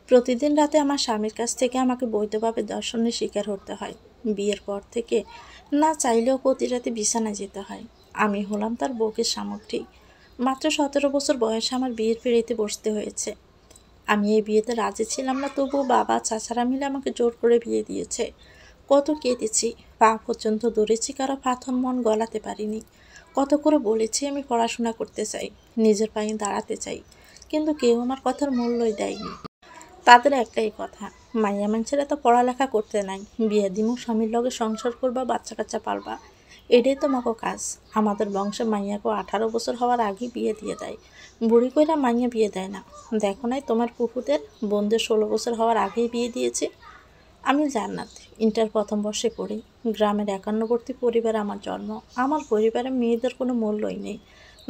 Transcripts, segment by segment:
প্রতিদিন রাতে আমার স্বামীর কাছ থেকে আমাকে বৈধভাবে ধর্ষণের শিকার হতে হয়। বিয়ের পর থেকে না চাইলেও প্রতি রাতে বিছানায় যেতে হয়। আমি হলাম তার বউকের সামগ্রী। মাত্র 17 বছর বয়সে আমার বিয়ের পিঁড়িতে বসতে হয়েছে। আমি এই বিয়েতে রাজি ছিলাম না, তবুও বাবা চাচারা মিলে আমাকে জোর করে বিয়ে দিয়েছে। কত কেঁদেছি, পা পর্যন্ত ধরেছি, কারো পাথর মন গলাতে পারিনি। কত করে বলেছি আমি পড়াশোনা করতে চাই, নিজের পায়ে দাঁড়াতে চাই, কিন্তু কেউ আমার কথার মূল্যই দেয়নি। তাদের একটাই কথা, মাইয়া মানুষেরা তো পড়ালেখা করতে নাই, বিয়ে দিমু, স্বামীর লগে সংসার করবা, বাচ্চা কাচ্চা পালবা, এটাই তোমাকে কাজ। আমাদের বংশে মাইয়াকে 18 বছর হওয়ার আগেই বিয়ে দিয়ে দেয়। বুড়ি কইরা মাইয়া বিয়ে দেয় না। দেখো নাই তোমার পুকুদের বোনদের 16 বছর হওয়ার আগেই বিয়ে দিয়েছে। আমি জান্নাত, ইন্টার প্রথম বর্ষে পড়ি। গ্রামের একান্নবর্তী পরিবারে আমার জন্ম। আমার পরিবারে মেয়েদের কোনো মূল্যই নেই।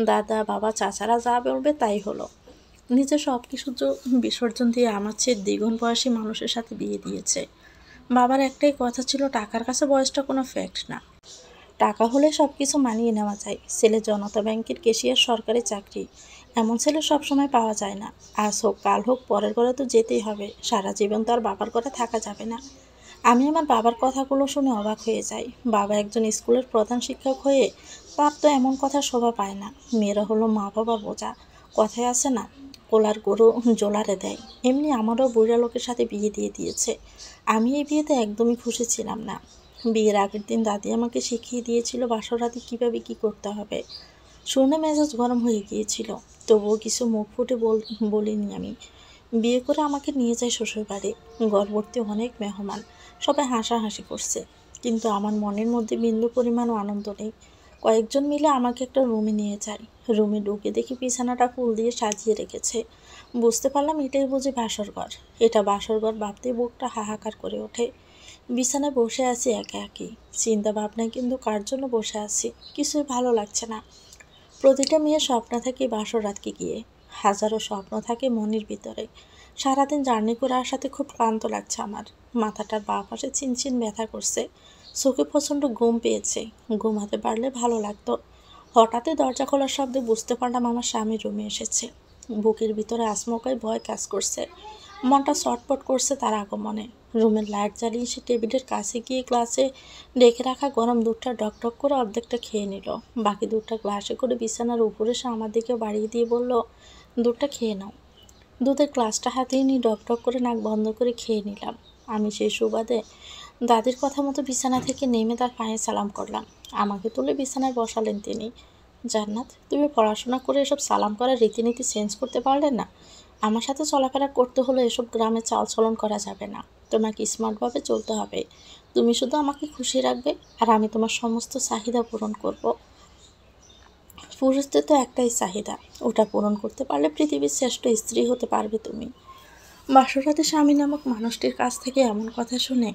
দাদা বাবা চাচারা যা বলবে তাই হলো। নিজে সব কিছু বিসর্জন দিয়ে আমার চেয়ে দ্বিগুণ বয়সী মানুষের সাথে বিয়ে দিয়েছে। বাবার একটাই কথা ছিল, টাকার কাছে বয়সটা কোনো ফ্যাক্ট না, টাকা হলে সব কিছু মানিয়ে নেওয়া যায়। ছেলে জনতা ব্যাংকের ক্যাশিয়ার, সরকারি চাকরি, এমন ছেলে সবসময় পাওয়া যায় না। আজ হোক কাল হোক পরের ঘরে তো যেতেই হবে, সারা জীবন তো আর বাবার ঘরে থাকা যাবে না। আমি আমার বাবার কথাগুলো শুনে অবাক হয়ে যাই। বাবা একজন স্কুলের প্রধান শিক্ষক হয়ে তার তো এমন কথা শোভা পায় না। মেয়েরা হলো মা বাবার বোঝা, কথায় আছে না, কোলার গরু জোলারে দেয়, এমনি আমারও বুড়া লোকের সাথে বিয়ে দিয়ে দিয়েছে। আমি এই বিয়েতে একদমই খুশি ছিলাম না। বিয়ের আগের দিন দাদি আমাকে শিখিয়ে দিয়েছিল বাসর রাতে কীভাবে কী করতে হবে। শুনে মেজাজ গরম হয়ে গিয়েছিল, তবুও কিছু মুখ ফুটে বলিনি আমি। বিয়ে করে আমাকে নিয়ে যায় শ্বশুরবাড়ি। ঘরভর্তি অনেক মেহমান, সবাই হাসাহাসি করছে, কিন্তু আমার মনের মধ্যে বিন্দু পরিমাণও আনন্দ নেই। কয়েকজন মিলে আমাকে একটা রুমে নিয়ে যায়। রুমে ঢুকে দেখি বিছানাটা ফুল দিয়ে সাজিয়ে রেখেছে। বুঝতে পারলাম এটাই বুঝি বাসর ঘর। এটা বাসর ঘর ভাবতে বুকটা হাহাকার করে ওঠে। বিছানায় বসে আছি একা একই, চিন্তা ভাবনায়, কিন্তু কার জন্য বসে আছি কিছুই ভালো লাগছে না। প্রতিটা মেয়ের স্বপ্ন থাকে বাসর রাতকে গিয়ে, হাজারো স্বপ্ন থাকে মনের ভিতরে। সারাদিন জার্নি করে আসাতে খুব ক্লান্ত লাগছে আমার। মাথাটার বাঁ পাশে চিনচিন ব্যথা করছে, চোখে প্রচণ্ড ঘুম পেয়েছে। ঘুমাতে পারলে ভালো লাগতো। হঠাৎই দরজা খোলার শব্দে বুঝতে পারলাম আমার স্বামী রুমে এসেছে। বুকের ভিতরে আচমকাই ভয় কাজ করছে, মনটা ছটফট করছে তার আগমনে। রুমের লাইট জ্বালিয়ে সে টেবিলের কাছে গিয়ে গ্লাসে রেখে রাখা গরম দুধটা ডকডক করে অর্ধেকটা খেয়ে নিল। বাকি দুধটা গ্লাসে করে বিছানার উপরে সে আমার দিকে বাড়িয়ে দিয়ে বলল, দুধটা খেয়ে নাও। দুধের গ্লাসটা হাতে নিয়ে ডকডক করে নাক বন্ধ করে খেয়ে নিলাম। আমি সেই সুবাদে দাদির কথা মতো বিছানা থেকে নেমে তার পায়ে সালাম করলাম। আমাকে তুলে বিছানায় বসালেন তিনি। জান্নাত, তুমি পড়াশোনা করে এসব সালাম করার রীতিনীতি চেঞ্জ করতে পারলে না? আমার সাথে চলাফেরা করতে হলে এসব গ্রামে চালচলন করা যাবে না। তোমাকে স্মার্টভাবে চলতে হবে। তুমি শুধু আমাকে খুশি রাখবে, আর আমি তোমার সমস্ত চাহিদা পূরণ করব। পুরুষদের তো একটাই চাহিদা, ওটা পূরণ করতে পারলে পৃথিবীর শ্রেষ্ঠ স্ত্রী হতে পারবে তুমি। বাসরাতে স্বামী নামক মানুষটির কাছ থেকে এমন কথা শুনে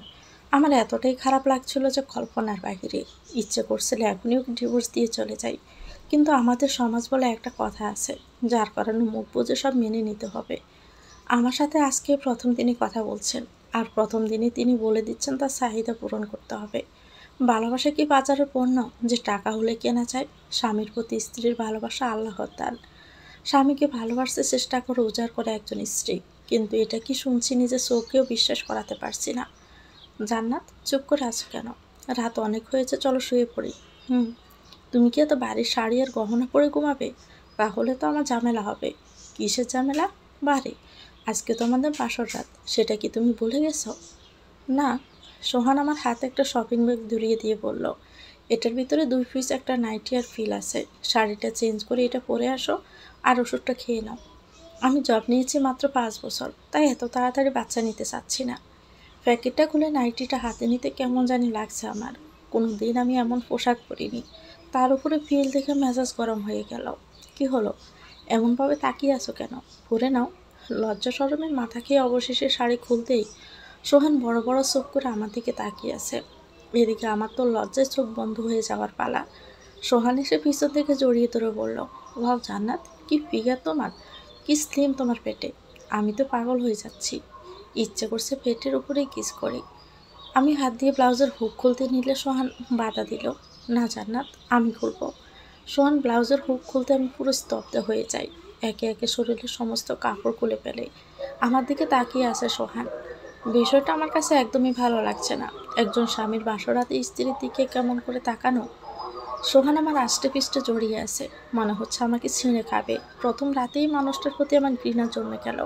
আমার এতটাই খারাপ লাগছিল যে কল্পনার বাহিরে। ইচ্ছে করছিল এখনই ডিভোর্স দিয়ে চলে যাই, কিন্তু আমাদের সমাজ বলে একটা কথা আছে, যার কারণে মুখ বুঝে সব মেনে নিতে হবে। আমার সাথে আজকে প্রথম দিনই কথা বলছেন, আর প্রথম দিনই তিনি বলে দিচ্ছেন তার চাহিদা পূরণ করতে হবে। ভালোবাসা কি বাজারের পণ্য যে টাকা হলে কেনা যায়? স্বামীর প্রতি স্ত্রীর ভালোবাসা আল্লাহর দান। স্বামীকে ভালোবাসতে চেষ্টা করে উজাড় করে একজন স্ত্রী, কিন্তু এটা কি শুনছি নিজের চোখেও বিশ্বাস করাতে পারছি না। জান্নাত, চুপ করে আছো কেন? রাত অনেক হয়েছে, চলো শুয়ে পড়ি। তুমি কি এত বাড়ির শাড়ি আর গহনা পরে ঘুমাবে? তাহলে তো আমার ঝামেলা হবে। কিসের ঝামেলা? বাড়ি, আজকে তো আমাদের বাসর রাত, সেটা কি তুমি ভুলে গেছো? না। সোহান আমার হাতে একটা শপিং ব্যাগ ধরিয়ে দিয়ে বলল, এটার ভিতরে 2 পিস একটা নাইটি আর ফিল আছে, শাড়িটা চেঞ্জ করে এটা পরে আসো, আর ওষুধটা খেয়ে নাও। আমি জব নিয়েছি মাত্র 5 বছর, তাই এত তাড়াতাড়ি বাচ্চা নিতে চাচ্ছি না। প্যাকেটটা খুলে নাইটিটা হাতে নিতে কেমন জানি লাগছে আমার। কোনো দিন আমি এমন পোশাক পরিনি। তার উপরে ফিল দেখে মেজাজ গরম হয়ে গেল। কি হলো, এমনভাবে তাকিয়ে আছো কেন? পরে নাও। লজ্জা শরমের মাথা খেয়ে অবশেষে শাড়ি খুলতেই সোহান বড় বড় চোখ করে আমার দিকে তাকিয়ে আছে। এদিকে আমার তো লজ্জায় চোখ বন্ধ হয়ে যাওয়ার পালা। সোহান এসে পিছন থেকে জড়িয়ে ধরে বলল, ওয়াও জান্নাত, কি ফিগার তোমার, কি স্লিম তোমার পেটে। আমি তো পাগল হয়ে যাচ্ছি। ইচ্ছে করছে পেটের উপরেই কিস করি। আমি হাত দিয়ে ব্লাউজের হুক খুলতে নিলে সোহান বাধা দিল। না জান্নাত, আমি খুলব। সোহান ব্লাউজের হুক খুলতে আমি পুরো স্তব্ধ হয়ে যাই। একে একে শরীরের সমস্ত কাপড় খুলে ফেলে। আমার দিকে তাকিয়ে আছে সোহান। বিষয়টা আমার কাছে একদমই ভালো লাগছে না। একজন স্বামীর বাসরাতে স্ত্রীর দিকে কেমন করে তাকানো। সোহান আমার আষ্টে পিষ্টে জড়িয়ে আছে, মনে হচ্ছে আমাকে ছিঁড়ে খাবে। প্রথম রাতেই মানুষটার প্রতি আমার ঘৃণা জন্মে গেল।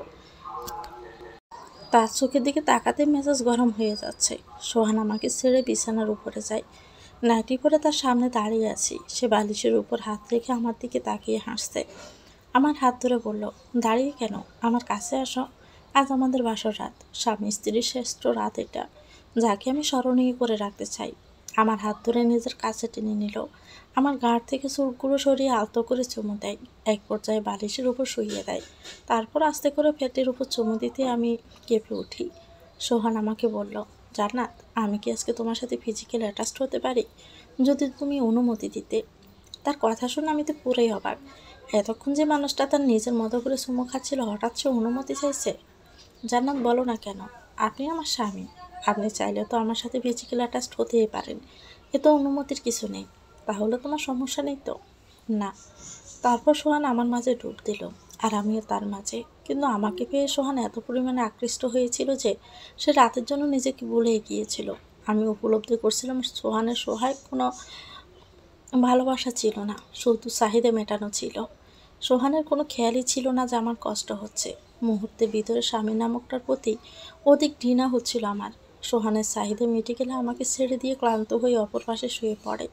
তার চোখের দিকে তাকাতে মেজাজ গরম হয়ে যাচ্ছে। সোহান আমাকে ছেড়ে বিছানার উপরে যায়। নাইটি পরে তার সামনে দাঁড়িয়ে আছি। সে বালিশের উপর হাত রেখে আমার দিকে তাকিয়ে হাসছে। আমার হাত ধরে বলল, দাঁড়িয়ে কেন, আমার কাছে আসো। আজ আমাদের বাসর রাত, স্বামী স্ত্রীর শ্রেষ্ঠ রাত এটা, যাকে আমি স্মরণীয় করে রাখতে চাই। আমার হাত ধরে নিজের কাছে টেনে নিল। আমার ঘাড় থেকে চুলগুলো সরিয়ে আলতো করে চুমু দেয়। এক পর্যায়ে বালিশের উপর শুইয়ে দেয়। তারপর আস্তে করে পেটের উপর চুমু দিতে আমি কেঁপে উঠি। সোহান আমাকে বলল, জান্নাত, আমি কি আজকে তোমার সাথে ফিজিক্যাল অ্যাটাচড হতে পারি, যদি তুমি অনুমতি দিতে। তার কথা শুনে আমি তো পুরোই অবাক। এতক্ষণ যে মানুষটা তার নিজের মতো করে চুমু খাচ্ছিল, হঠাৎ সে অনুমতি চাইছে। জান্নাত, বলো না কেন? আপনি আমার স্বামী, আপনি চাইলে তো আমার সাথে ফিজিক্যাল অ্যাটাচড হতেই পারেন, এ তো অনুমতির কিছু নেই। তাহলে তোমার সমস্যা নেই তো? না। তারপর সোহান আমার মাঝে ডুব দিল, আর আমিও তার মাঝে। কিন্তু আমাকে পেয়ে সোহান এত পরিমাণে আকৃষ্ট হয়েছিল যে সে রাতের জন্য নিজেকে ভুলে গিয়েছিল। আমি উপলব্ধি করছিলাম সোহানের সহায় কোনো ভালোবাসা ছিল না, শুধু চাহিদা মেটানো ছিল। সোহানের কোনো খেয়ালই ছিল না যে আমার কষ্ট হচ্ছে। মুহূর্তের ভিতরে স্বামী নামকটার প্রতি অধিক ঘৃণা হচ্ছিল আমার। সোহানের চাহিদা মিটে গেলে আমাকে ছেড়ে দিয়ে ক্লান্ত হয়ে অপর পাশে শুয়ে পড়ে।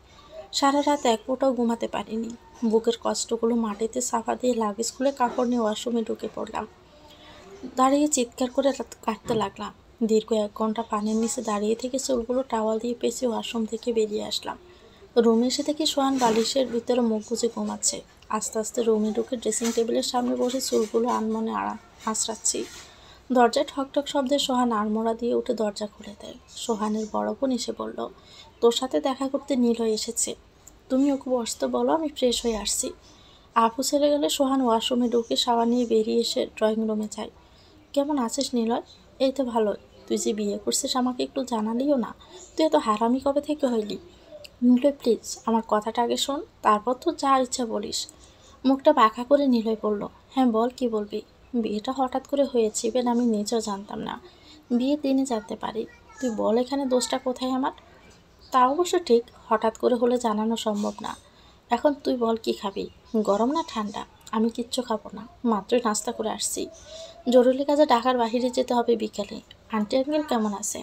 সারা রাত এক ফোঁটাও ঘুমাতে পারিনি। বুকের কষ্টগুলো মাটিতে চাপা দিয়ে লাগেজ খুলে কাপড় নিয়ে ওয়াশরুমে ঢুকে পড়লাম। দাঁড়িয়ে চিৎকার করে কাটতে লাগলাম। দীর্ঘ 1 ঘন্টা পানির নিচে দাঁড়িয়ে থেকে চুলগুলো টাওয়াল দিয়ে পেঁচিয়ে ওয়াশরুম থেকে বেরিয়ে আসলাম। রুমে এসে দেখি সোহান বালিশের ভিতরে মুখ গুজে ঘুমাচ্ছে। আস্তে আস্তে রুমে ঢুকে ড্রেসিং টেবিলের সামনে বসে চুলগুলো আনমনে আঁচড়াচ্ছি। দরজায় ঠকঠক শব্দে সোহান আড়মোড়া দিয়ে উঠে দরজা খুলে দেয়। সোহানের বড় বোন এসে বলল, তোর সাথে দেখা করতে নীলয় এসেছে, তুমি ওকে বসতে বলো, আমি ফ্রেশ হয়ে আসছি। আপু ছেড়ে গেলে সোহান ওয়াশরুমে ঢুকে শাওয়ার নিয়ে বেরিয়ে এসে ড্রয়িং রুমে যায়। কেমন আছিস নিলয়? এই তো ভালো। তুই যে বিয়ে করছিস আমাকে একটু জানালিও না, তুই এত হারামি কবে থেকে হইলি? নিলয়, প্লিজ আমার কথাটা আগে শোন, তারপর তো যা ইচ্ছা বলিস। মুখটা বাঁকা করে নিলয় বলল, হ্যাঁ বল, কি বলবি? বিয়েটা হঠাৎ করে হয়েছে, ইভেন আমি নিজেও জানতাম না। বিয়ে দিনে জানতে পারি। তুই বল এখানে দোষটা কোথায় আমার? তা অবশ্য ঠিক, হঠাৎ করে হলে জানানো সম্ভব না। এখন তুই বল, কি খাবি, গরম না ঠান্ডা? আমি কিচ্ছু খাবো না, মাত্রই নাস্তা করে আসছি। জরুরি কাজে ঢাকার বাইরে যেতে হবে বিকালে। আন্টি আঙ্কেল কেমন আছে?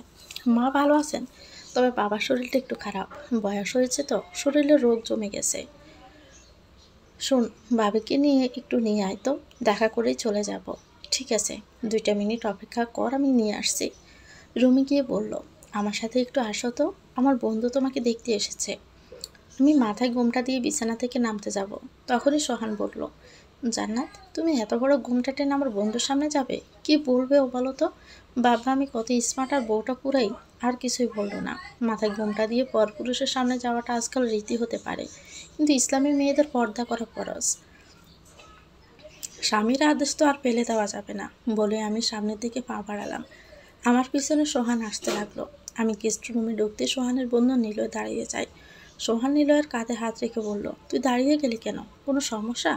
মা ভালো আছেন, তবে বাবার শরীরটা একটু খারাপ। বয়স হয়েছে তো, শরীরে রোগ জমে গেছে। শোন, বাবাকে নিয়ে একটু নিয়ে আয় তো, দেখা করেই চলে যাব। ঠিক আছে, 2 মিনিট অপেক্ষা কর, আমি নিয়ে আসছি। রুমে গিয়ে বলল, আমার সাথে একটু আসো তো, আমার বন্ধু তোমাকে দেখতে এসেছে। আমি মাথায় ঘোমটা দিয়ে বিছানা থেকে নামতে যাব, তখনই সোহান বলল, জান্নাত, তুমি এত বড় ঘোমটা টেনে আমার বন্ধুর সামনে যাবে? কি বলবে ও বলো তো? বাবা আমি কত স্মার্ট, আর বউটা পুরাই। আর কিছুই বললো না। মাথায় ঘোমটা দিয়ে পরপুরুষের সামনে যাওয়াটা আজকাল রীতি হতে পারে, কিন্তু ইসলামী মেয়েদের পর্দা করা ফরজ। স্বামীর আদেশ তো আর ফেলে দেওয়া যাবে না বলে আমি সামনের দিকে পা বাড়ালাম। আমার পিছনে সোহান আসতে লাগলো। আমি গেস্ট রুমে ঢুকতে সোহানের বন্ধু নিলয় দাঁড়িয়ে যায়। সোহান নিলয়ের কাঁধে হাত রেখে বলল, তুই দাঁড়িয়ে গেলি কেন, কোনো সমস্যা?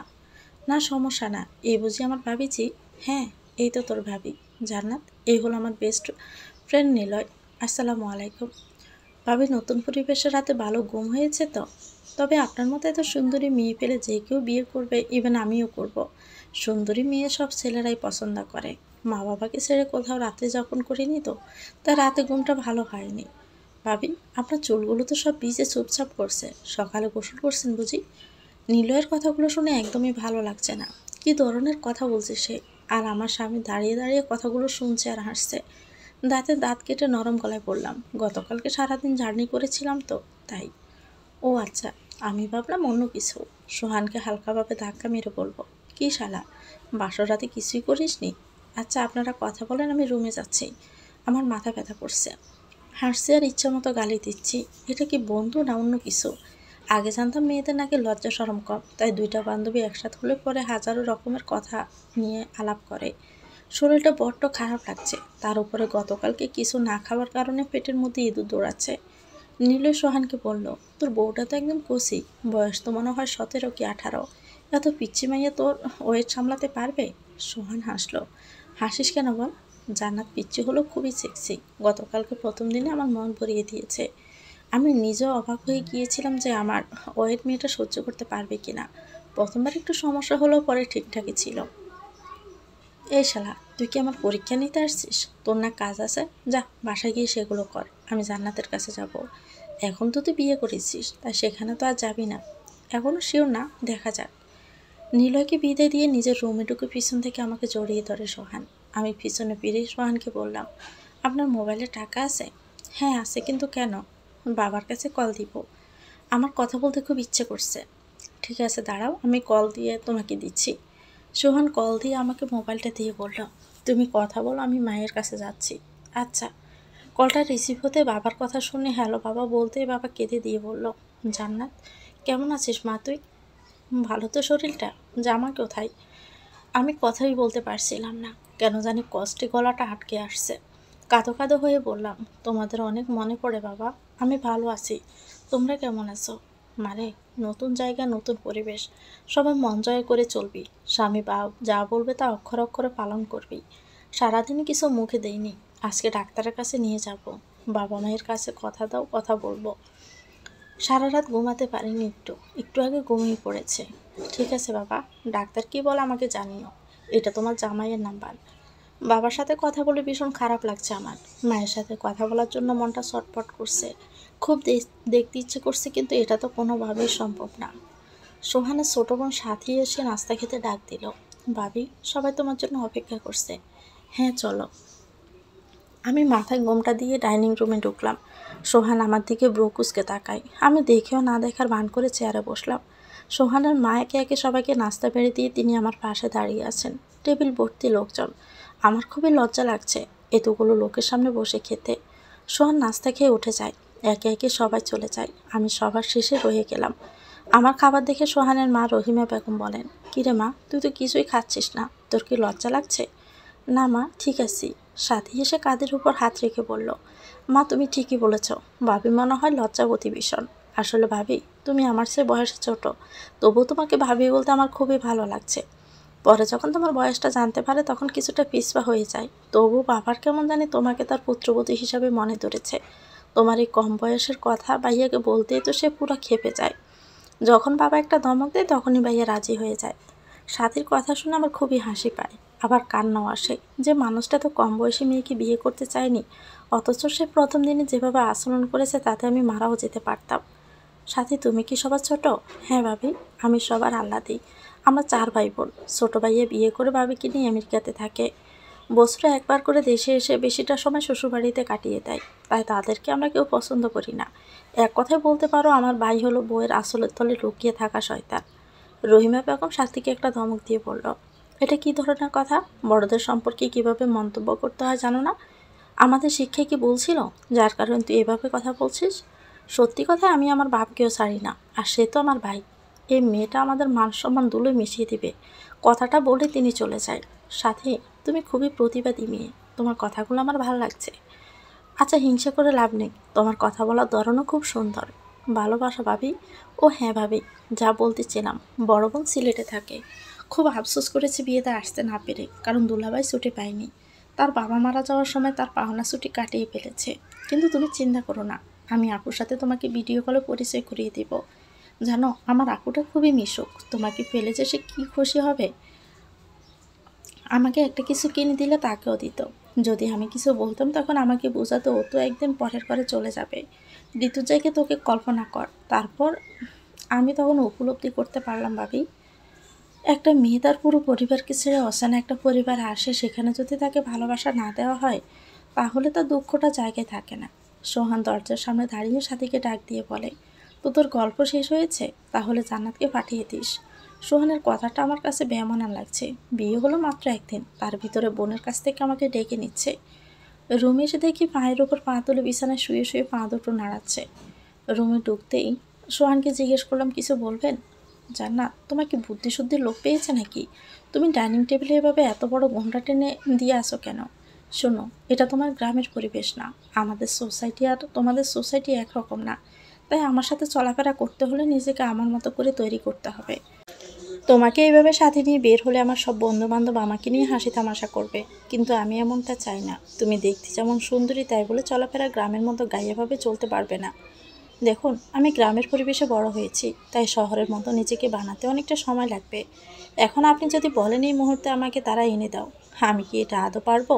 না, সমস্যা না। এই বুঝি আমার ভাবিজি? হ্যাঁ, এই তো তোর ভাবি জান্নাত, এই হলো আমার বেস্ট ফ্রেন্ড নিলয়। আসসালামু আলাইকুম। ভাবি, নতুন পরিবেশে রাতে ভালো ঘুম হয়েছে তো? তবে আপনার মতো এত সুন্দরী মেয়ে পেলে যে কেউ বিয়ে করবে, ইভেন আমিও করব। সুন্দরী মেয়ে সব ছেলেরাই পছন্দ করে। মা বাবাকে ছেড়ে কোথাও রাতে যাপন করিনি তো, তাই রাতে ঘুমটা ভালো হয়নি। ভাবি, আপনার চুলগুলো তো সব ভিজে চুপচাপ করছে, সকালে গোসল করছেন বুঝি? নিলয়ের কথাগুলো শুনে একদমই ভালো লাগছে না। কী ধরনের কথা বলছে সে? আর আমার স্বামী দাঁড়িয়ে দাঁড়িয়ে কথাগুলো শুনছে আর হাসছে। দাঁতে দাঁত কেটে নরম গলায় বললাম, গতকালকে সারাদিন জার্নি করেছিলাম তো, তাই। ও আচ্ছা, আমি ভাবলাম অন্য কিছু। সোহানকে হালকাভাবে ধাক্কা মেরে বলবো, কি শালা, বাসর রাতে কিছুই করিসনি? আচ্ছা আপনারা কথা বলেন, আমি রুমে যাচ্ছি, আমার মাথা ব্যথা করছে। হাসছি আর ইচ্ছা মতো গালি দিচ্ছি। এটা কি বন্ধু না অন্য কিছু? আগে জানতাম মেয়েদের নাকি লজ্জা শরম কম, তাই 2টা বান্ধবী একসাথে হলে পরে হাজারো রকমের কথা নিয়ে আলাপ করে। শরীরটা বড্ড খারাপ লাগছে, তার উপরে গতকালকে কিছু না খাওয়ার কারণে পেটের মধ্যে ইঁদুর দৌড়াচ্ছে। নীলয় সোহানকে বলল, তোর বউটা তো একদম কচি, বয়স তো মনে হয় 17 কি 18। এত পিচ্ছি মাইয়া তোর ওয়েট সামলাতে পারবে? সোহান হাসলো। হাসিস কেন বল? জান্নাত পিচ্ছি হলো খুবই সেক্সি। গতকালকে প্রথম দিনে আমার মন ভরিয়ে দিয়েছে। আমি নিজেও অবাক হয়ে গিয়েছিলাম যে আমার ওয়েট মেয়েটা সহ্য করতে পারবে কিনা। প্রথমবার একটু সমস্যা হলেও পরে ঠিকঠাকই ছিল। এই শালা, তুই কি আমার পরীক্ষা নিতে আসছিস? তোর না কাজ আছে? যা বাসায় গিয়ে সেগুলো কর, আমি জান্নাতের কাছে যাব। এখন তো তুই বিয়ে করেছিস, তাই সেখানে তো আর যাবি না। এখনও শিওর না, দেখা যাক। নিলয়কে বিদায় দিয়ে নিজের রুমে ঢুকে পিছন থেকে আমাকে জড়িয়ে ধরে সোহান। আমি পিছনে ফিরে সোহানকে বললাম, আপনার মোবাইলে টাকা আছে? হ্যাঁ আছে, কিন্তু কেন? বাবার কাছে কল দিব, আমার কথা বলতে খুব ইচ্ছে করছে। ঠিক আছে দাঁড়াও, আমি কল দিয়ে তোমাকে দিচ্ছি। সোহান কল দিয়ে আমাকে মোবাইলটা দিয়ে বলল, তুমি কথা বলো, আমি মায়ের কাছে যাচ্ছি। আচ্ছা। কলটা রিসিভ হতে বাবার কথা শুনে হ্যালো বাবা বলতেই বাবা কেঁদে দিয়ে বলল, জান্নাত কেমন আছিস মা তুই? ভালো তো শরীরটা? জামা কোথায়? আমি কথাই বলতে পারছিলাম না, কেন জানি কষ্টে গলাটা আটকে আসছে। কাঁদো কাঁদো হয়ে বললাম, তোমাদের অনেক মনে পড়ে বাবা। আমি ভালো আছি, তোমরা কেমন আছো? মারে, নতুন জায়গা, নতুন পরিবেশ, সবাই মন জয় করে চলবি। স্বামী বা যা বলবে তা অক্ষরে অক্ষরে পালন করবি। সারাদিন কিছু মুখে দেইনি, আজকে ডাক্তারের কাছে নিয়ে যাব। বাবা মায়ের কাছে কথা দাও, কথা বলবো। সারা রাত ঘুমাতে পারিনি, একটু একটু আগে ঘুমিয়ে পড়েছে। ঠিক আছে বাবা, ডাক্তার কি বলে আমাকে জানিও। এটা তোমার জামাইয়ের নাম্বার। বাবার সাথে কথা বলে ভীষণ খারাপ লাগছে আমার। মায়ের সাথে কথা বলার জন্য মনটা ছটফট করছে। খুব দেখতে ইচ্ছে করছে, কিন্তু এটা তো কোনোভাবেই সম্ভব না। সোহানের ছোট বোন সাথী এসে নাস্তা খেতে ডাক দিল। ভাবি, সবাই তোমার জন্য অপেক্ষা করছে। হ্যাঁ চলো। আমি মাথায় গোমটা দিয়ে ডাইনিং রুমে ঢুকলাম। সোহান আমার দিকে ব্রু কুঁচকে তাকায়। আমি দেখেও না দেখার ভান করে চেয়ারে বসলাম। সোহানের মা একে একে সবাইকে নাস্তা বেড়ে দিয়ে তিনি আমার পাশে দাঁড়িয়ে আছেন। টেবিল ভর্তি লোকজন। আমার খুবই লজ্জা লাগছে এতগুলো লোকের সামনে বসে খেতে। সোহান নাস্তা খেয়ে উঠে যায়। একে একে সবাই চলে যায়, আমি সবার শেষে রয়ে গেলাম। আমার খাবার দেখে সোহানের মা রহিমা বেগম বলেন, কিরে মা, তুই তো কিছুই খাচ্ছিস না, তোর কি লজ্জা লাগছে? না মা, ঠিক আছি। সাথী এসে কাঁধের উপর হাত রেখে বলল, মা তুমি ঠিকই বলেছ, ভাবি মনে হয় লজ্জাবতী ভীষণ। আসলে ভাবি, তুমি আমার চেয়ে বয়সে ছোট, তবুও তোমাকে ভাবি বলতে আমার খুবই ভালো লাগছে। পরে যখন তোমার বয়সটা জানতে পারে তখন কিছুটা পিছপা হয়ে যায়, তবু বাবার কেমন জানি তোমাকে তার পুত্রবতী হিসাবে মনে ধরেছে। তোমার এই কম বয়সের কথা ভাইয়াকে বলতেই তো সে পুরো ক্ষেপে যায়। যখন বাবা একটা ধমক দেয় তখনই ভাইয়া রাজি হয়ে যায়। সাথীর কথা শুনে আমার খুবই হাসি পায়, আবার কান্নাও আসে। যে মানুষটা তো কম বয়সী মেয়েকে বিয়ে করতে চায়নি, অথচ সে প্রথম দিনে যেভাবে আচরণ করেছে তাতে আমি মারাও যেতে পারতাম। সাথী, তুমি কি সবার ছোট? হ্যাঁ ভাবি, আমি সবার আহ্লাদি। আমরা 4 ভাই বোন। ছোট ভাইয়া বিয়ে করে ভাবিকে নিয়ে আমেরিকাতে থাকে। বছরে একবার করে দেশে এসে বেশিটা সময় শ্বশুরবাড়িতে কাটিয়ে দেয়, তাই তাদেরকে আমরা কেউ পছন্দ করি না। এক কথায় বলতে পারো আমার ভাই হলো বউয়ের আসলের তলে লুকিয়ে থাকা শয়তান। রহিমা বেগম সাথীকে একটা ধমক দিয়ে বলল, এটা কি ধরনের কথা? বড়দের সম্পর্কে কিভাবে মন্তব্য করতে হয় জানো না? আমাদের শিক্ষায় কি বলছিল, যার কারণে তুই এভাবে কথা বলছিস? সত্যি কথা, আমি আমার বাপকেও ছাড়ি না, আর সে তো আমার ভাই। এই মেয়েটা আমাদের মান সম্মান ধুলোয় মিশিয়ে দিবে। কথাটা বলে তিনি চলে যায়। সাথী, তুমি খুবই প্রতিবাদী মেয়ে, তোমার কথাগুলো আমার ভালো লাগছে। আচ্ছা, হিংসা করে লাভ নেই, তোমার কথা বলার ধরনও খুব সুন্দর। ভালোবাসা ভাবি? ও হ্যাঁ ভাবি, যা বলতেছিলাম, বড় বোন সিলেটে থাকে। খুব আফসোস করেছে বিয়েতে আসতে না পেরে, কারণ দুলাভাই ছুটি পায়নি। তার বাবা মারা যাওয়ার সময় তার পাওনা ছুটি কাটিয়ে ফেলেছে। কিন্তু তুমি চিন্তা করো না, আমি আপুর সাথে তোমাকে ভিডিও কলে পরিচয় করিয়ে দেব। জানো, আমার আপুটা খুবই মিশুক, তোমাকে পেলে যে সে কী খুশি হবে। আমাকে একটা কিছু কিনে দিলে তাকেও দিত। যদি আমি কিছু বলতাম তখন আমাকে বোঝাতো ও তো একদিন পরের ঘরে চলে যাবে, ঋতুর জায়গায় তোকে কল্পনা কর। তারপর আমি তখন উপলব্ধি করতে পারলাম, ভাবি, একটা মেয়ে তার পুরো পরিবারকে ছেড়ে অচেনা একটা পরিবারে আসে, সেখানে যদি তাকে ভালোবাসা না দেওয়া হয় তাহলে তার দুঃখটা জায়গায় থাকে না। সোহান দরজার সামনে দাঁড়িয়ে সাথীকে ডাক দিয়ে বলে, তো তোর গল্প শেষ হয়েছে, তাহলে জান্নাতকে পাঠিয়ে দিস। সোহানের কথাটা আমার কাছে বেমানান লাগছে। বিয়ে হলো মাত্র একদিন, তার ভিতরে বোনের কাছ থেকে আমাকে ডেকে নিচ্ছে। রুমে এসে দেখি পায়ের ওপর পা তুলে বিছানায় শুয়ে শুয়ে পা দুটো নাড়াচ্ছে। রুমে ঢুকতেই সোহানকে জিজ্ঞেস করলাম, কিছু বলবেন? জান্নাত, তোমার কি বুদ্ধিশুদ্ধির লোক পেয়েছে নাকি? তুমি ডাইনিং টেবিলে এভাবে এত বড় ঘোমটা টেনে দিয়ে আসো কেন? শোনো, এটা তোমার গ্রামের পরিবেশ না, আমাদের সোসাইটি আর তোমাদের সোসাইটি একরকম না। তাই আমার সাথে চলাফেরা করতে হলে নিজেকে আমার মতো করে তৈরি করতে হবে। তোমাকে এইভাবে সাথে নিয়ে বের হলে আমার সব বন্ধুবান্ধব আমাকে নিয়ে হাসি তামাশা করবে, কিন্তু আমি এমনটা চাই না। তুমি দেখতে যেমন সুন্দরী তাই বলে চলাফেরা গ্রামের মতো গাইয়াভাবে চলতে পারবে না। দেখুন, আমি গ্রামের পরিবেশে বড় হয়েছি, তাই শহরের মতো নিজেকে বানাতে অনেকটা সময় লাগবে। এখন আপনি যদি বলেন এই মুহূর্তে আমাকে তারা এনে দাও, আমি কি এটা আদৌ পারবো?